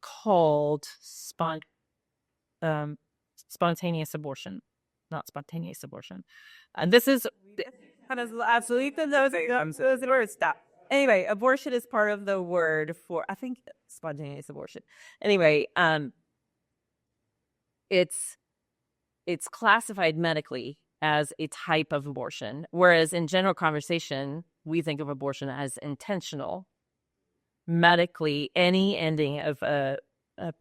called spontaneous abortion, not spontaneous abortion. And this is absolutely the word. Stop. Anyway, abortion is part of the word for, I think, spontaneous abortion. Anyway, it's classified medically as a type of abortion, whereas in general conversation, we think of abortion as intentional. Medically, any ending of a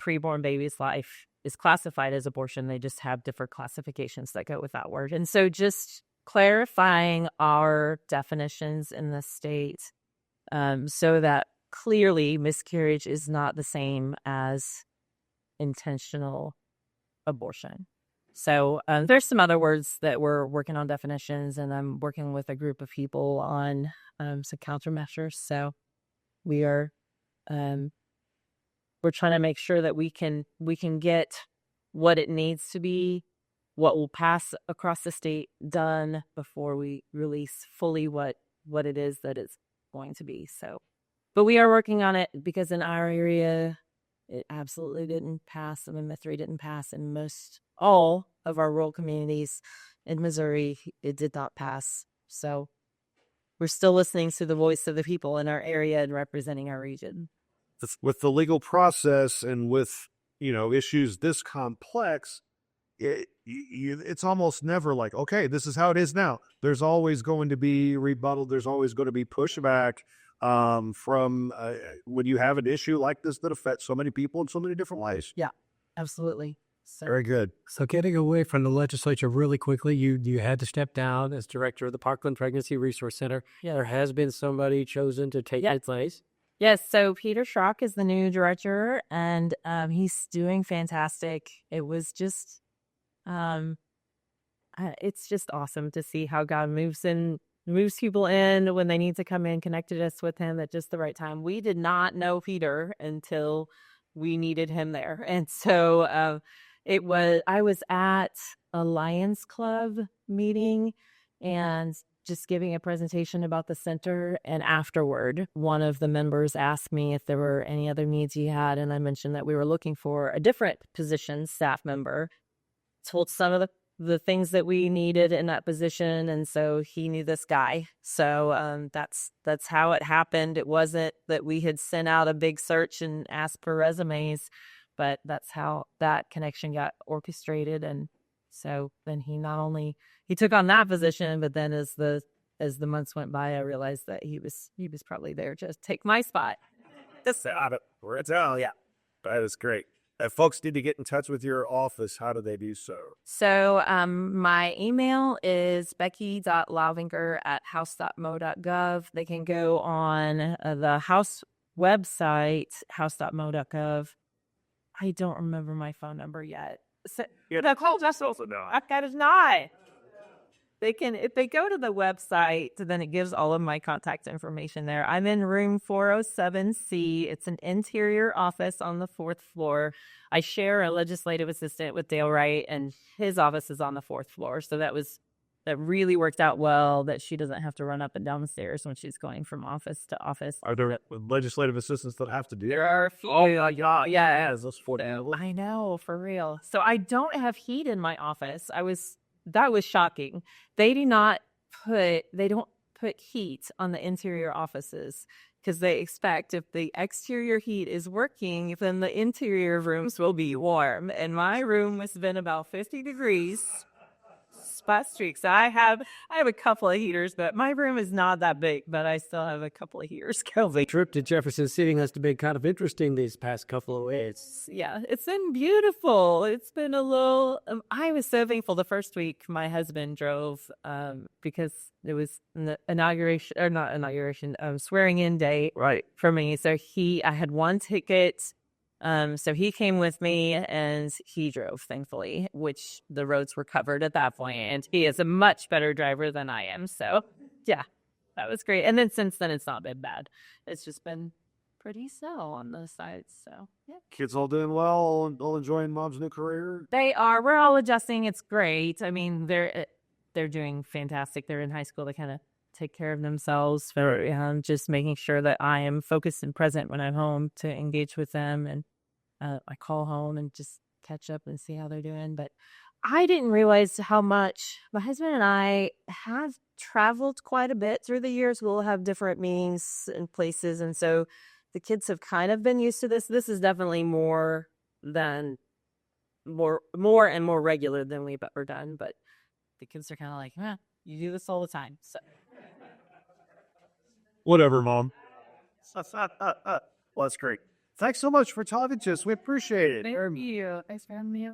preborn baby's life is classified as abortion. They just have different classifications that go with that word. And so just clarifying our definitions in the state so that clearly miscarriage is not the same as intentional abortion. So there's some other words that we're working on definitions, and I'm working with a group of people on some countermeasures. So we are we're trying to make sure that we can get what it needs to be, what will pass across the state done before we release fully what it is that it's going to be. So, but we are working on it because in our area, it absolutely didn't pass. I mean, Myth-3 didn't pass in all of our rural communities in Missouri. It did not pass. So we're still listening to the voice of the people in our area and representing our region. With the legal process and with, issues this complex, it's almost never like, okay, this is how it is now. There's always going to be rebuttal. There's always going to be pushback from when you have an issue like this that affects so many people in so many different ways. Yeah, absolutely. So, very good. So getting away from the legislature really quickly, you had to step down as director of the Parkland Pregnancy Resource Center. Yeah, there has been somebody chosen to take that place. Yes, so Peter Schrock is the new director, and he's doing fantastic. It was just, it's just awesome to see how God moves people in when they need to come in, connected us with him at just the right time. We did not know Peter until we needed him there. And so I was at a Lions Club meeting and just giving a presentation about the center. And afterward, one of the members asked me if there were any other needs he had. And I mentioned that we were looking for a different position, staff member, told some of the things that we needed in that position. And so he knew this guy. So that's how it happened. It wasn't that we had sent out a big search and asked for resumes, but that's how that connection got orchestrated. And so then he took on that position, but then as the months went by, I realized that he was probably there to take my spot. Yeah, that is great. If folks need to get in touch with your office, how do they do so? So my email is becky.laubinger@house.mo.gov. They can go on the House website, house.mo.gov. I don't remember my phone number yet. So, the call just also no. That is not. They can, if they go to the website, then it gives all of my contact information there. I'm in room 407C. It's an interior office on the 4th floor. I share a legislative assistant with Dale Wright, and his office is on the 4th floor. So that really worked out well, that she doesn't have to run up and down the stairs when she's going from office to office. Are there legislative assistants that have to do There that? are a few. Oh, yeah, those 4 down. I know, for real. So I don't have heat in my office. That was shocking. They don't put heat on the interior offices because they expect if the exterior heat is working, then the interior rooms will be warm. And my room has been about 50 degrees last week. So I have a couple of heaters, but my room is not that big, but I still have a couple of heaters going. The trip to Jefferson City has been kind of interesting these past couple of weeks. Yeah, it's been beautiful. It's been a little, I was so thankful the first week my husband drove because it was the swearing in day for me. So I had one ticket. So he came with me and he drove, thankfully, which the roads were covered at that point. And he is a much better driver than I am. So yeah, that was great. And then since then, it's not been bad. It's just been pretty slow on those sides. So yeah. Kids all doing well, all enjoying mom's new career? They are. We're all adjusting. It's great. I mean, they're doing fantastic. They're in high school. They kind of take care of themselves. Just making sure that I am focused and present when I'm home to engage with them. And I call home and just catch up and see how they're doing. But I didn't realize how much my husband and I have traveled quite a bit through the years. We'll have different meetings and places. And so the kids have kind of been used to this. This is definitely more and more regular than we've ever done. But the kids are kind of like, you do this all the time. So Whatever, Mom. Well, that's great. Thanks so much for talking to us. We appreciate it. thank you. Thanks for having me.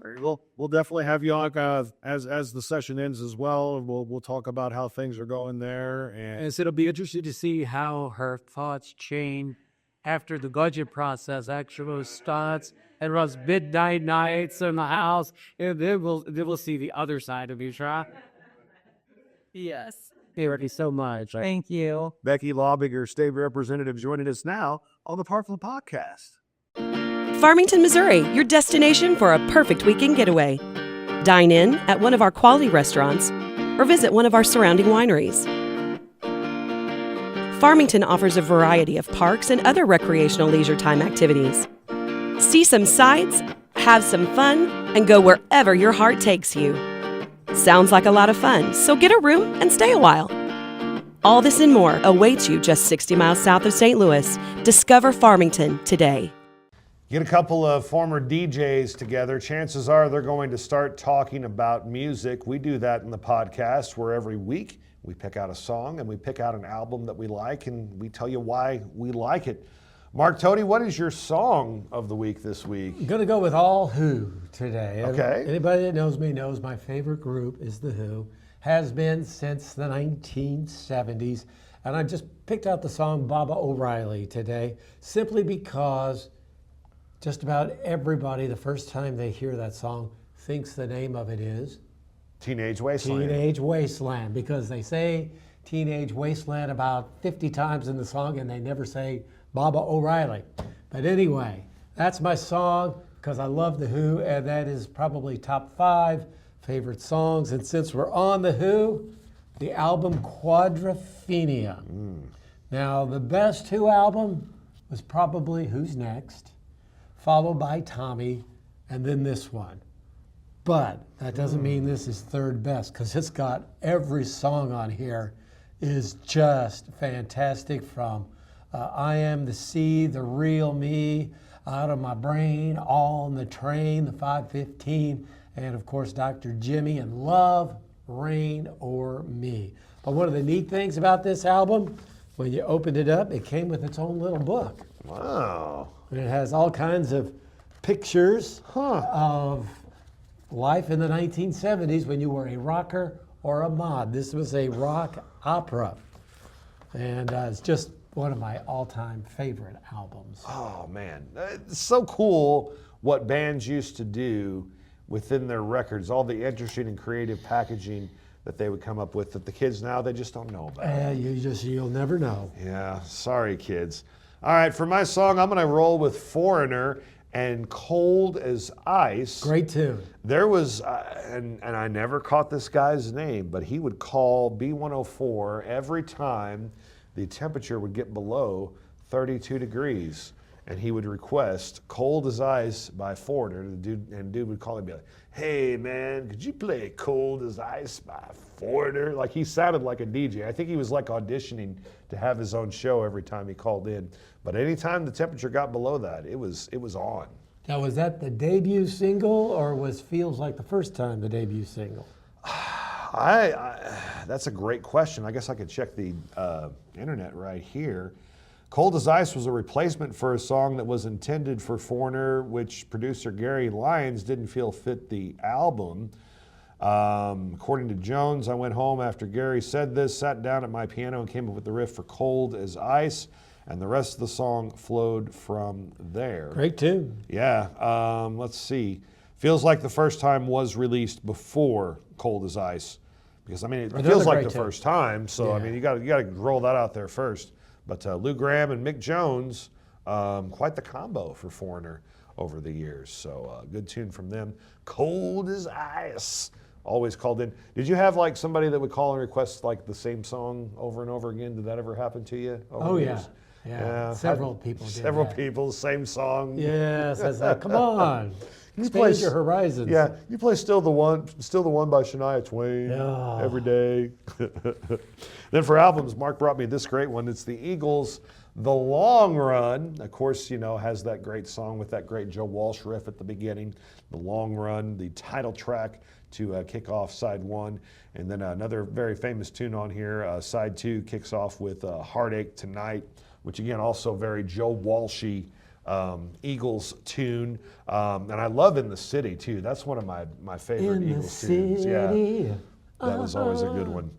We'll definitely have you on as the session ends as well. We'll talk about how things are going there. And It'll be interesting to see how her thoughts change after the budget process actually starts and runs midnight nights in the house. And then we'll see the other side of you, right? Yes. Thank you so much. Thank you. Becky Laubinger, State Representative, joining us now on the Parkland Podcast. Farmington, Missouri, your destination for a perfect weekend getaway. Dine in at one of our quality restaurants or visit one of our surrounding wineries. Farmington offers a variety of parks and other recreational leisure time activities. See some sights, have some fun, and go wherever your heart takes you. Sounds like a lot of fun, so get a room and stay a while. All this and more awaits you just 60 miles south of St. Louis. Discover Farmington today. Get a couple of former DJs together. Chances are they're going to start talking about music. We do that in the podcast where every week we pick out a song and we pick out an album that we like and we tell you why we like it. Mark Tody, what is your song of the week this week? I'm going to go with All Who today. Okay. Anybody that knows me knows my favorite group is The Who. Has been since the 1970s. And I just picked out the song Baba O'Reilly today simply because just about everybody, the first time they hear that song, thinks the name of it is Teenage Wasteland. Teenage Wasteland, because they say Teenage Wasteland about 50 times in the song and they never say Baba O'Reilly. But anyway, that's my song because I love The Who, and that is probably top 5 favorite songs. And since we're on The Who, the album Quadrophenia. Now, the best Who album was probably Who's Next, followed by Tommy, and then this one. But that doesn't mean this is third best, because it's got every song on here is just fantastic, from I Am the Sea, The Real Me, Out of My Brain, All on the Train, The 515, and of course Dr. Jimmy and Love, Rain or Me. But one of the neat things about this album, when you opened it up, it came with its own little book. Wow. And it has all kinds of pictures of life in the 1970s when you were a rocker or a mod. This was a rock opera. And it's just one of my all-time favorite albums. Oh, man. It's so cool what bands used to do within their records, all the interesting and creative packaging that they would come up with that the kids now, they just don't know about. You'll never know. Yeah, sorry, kids. All right, for my song, I'm going to roll with Foreigner and Cold as Ice. Great tune. There was, and I never caught this guy's name, but he would call B104 every time the temperature would get below 32 degrees. And he would request Cold as Ice by Foreigner. Dude would call him and be like, hey, man, could you play Cold as Ice by Foreigner? Like, he sounded like a DJ. I think he was like auditioning to have his own show every time he called in. But anytime the temperature got below that, it was on. Now, was that the debut single, or was Feels Like the First Time the debut single? That's a great question. I guess I could check the internet right here. Cold as Ice was a replacement for a song that was intended for Foreigner, which producer Gary Lyons didn't feel fit the album. According to Jones, I went home after Gary said this, sat down at my piano and came up with the riff for Cold as Ice, and the rest of the song flowed from there. Great tune. Yeah, let's see. Feels Like the First Time was released before Cold as Ice, because I mean it feels like the first time. So I mean you got to roll that out there first. But Lou Gramm and Mick Jones, quite the combo for Foreigner over the years. So good tune from them. Cold as Ice, always called in. Did you have like somebody that would call and request like the same song over and over again? Did that ever happen to you? Oh yeah. Yeah. Several people did Several that. people, same song. Yes, I was like, come on. Expand your horizons. Yeah, you play Still the One by Shania Twain every day. Then for albums, Mark brought me this great one. It's the Eagles' The Long Run. Of course, you know, has that great song with that great Joe Walsh riff at the beginning. The Long Run, the title track to kick off side one. And then another very famous tune on here, side two, kicks off with Heartache Tonight, which again, also very Joe Walshy Eagles tune. And I love In the City too. That's one of my favorite Eagles tunes. Yeah, that was always a good one.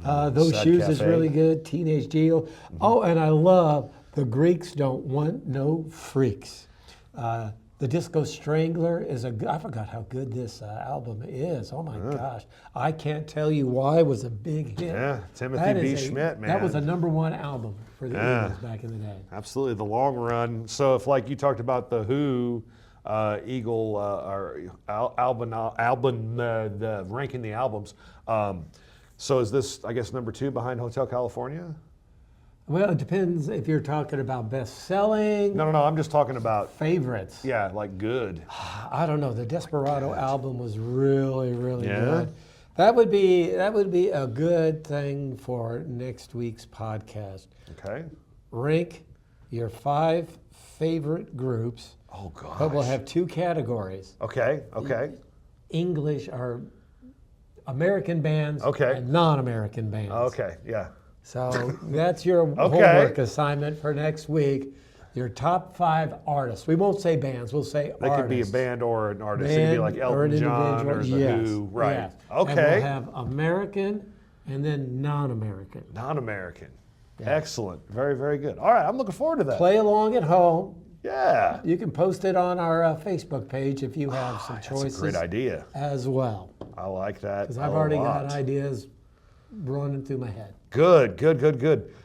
Those Sad Shoes Cafe. is really good. Teenage Geo. Oh, and I love The Greeks Don't Want No Freaks. The Disco Strangler is I forgot how good this album is. Oh my gosh. I Can't Tell You Why was a big hit. Yeah, Timothy B. Schmidt, man. That was a number-1 album for the Eagles back in the day. Absolutely, The Long Run. So if like you talked about the Who Eagle album, ranking the albums. So is this, I guess, number 2 behind Hotel California? Well, it depends if you're talking about best-selling. No, I'm just talking about favorites. Yeah, like good. I don't know. The Desperado album was really, really good. That would be a good thing for next week's podcast. Okay. Rank your 5 favorite groups. Oh gosh. But we'll have 2 categories. Okay. English or American bands Okay. and non-American bands. Okay, yeah. So that's your homework assignment for next week. Your top 5 artists. We won't say bands. We'll say They artists. could be a band or an artist. Band It could be like Elton John or The Who. Right. Yes. Okay. And we'll have American and then non-American. Non-American. Excellent. Very, very good. All right, I'm looking forward to that. Play along at home. Yeah. You can post it on our Facebook page if you have some choices. That's a great idea. As well. I like that. Because I've already got ideas running through my head. Good.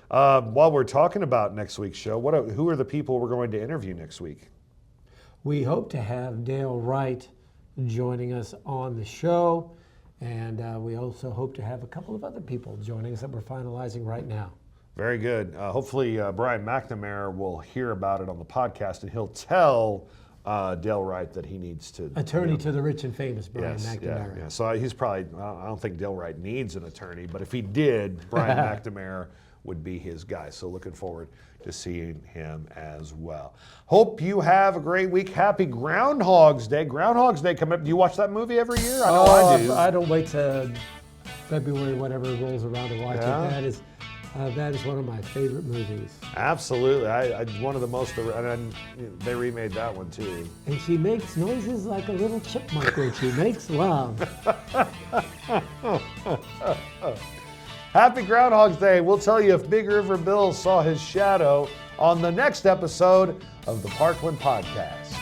While we're talking about next week's show, who are the people we're going to interview next week? We hope to have Dale Wright joining us on the show, and we also hope to have a couple of other people joining us that we're finalizing right now. Very good. Hopefully Brian McNamara will hear about it on the podcast, and he'll tell Dale Wright that he needs to... Attorney to the rich and famous, Brian McNamara. Yeah. So he's probably... I don't think Dale Wright needs an attorney, but if he did, Brian McNamara would be his guy. So looking forward to seeing him as well. Hope you have a great week. Happy Groundhog's Day. Groundhog's Day coming up. Do you watch that movie every year? I know I do. I don't wait till February, whatever rolls around to watch it. That is one of my favorite movies. Absolutely. One of the most, and they remade that one too. And she makes noises like a little chipmunk when she makes love. Happy Groundhog's Day. We'll tell you if Big River Bill saw his shadow on the next episode of the Parkland Podcast.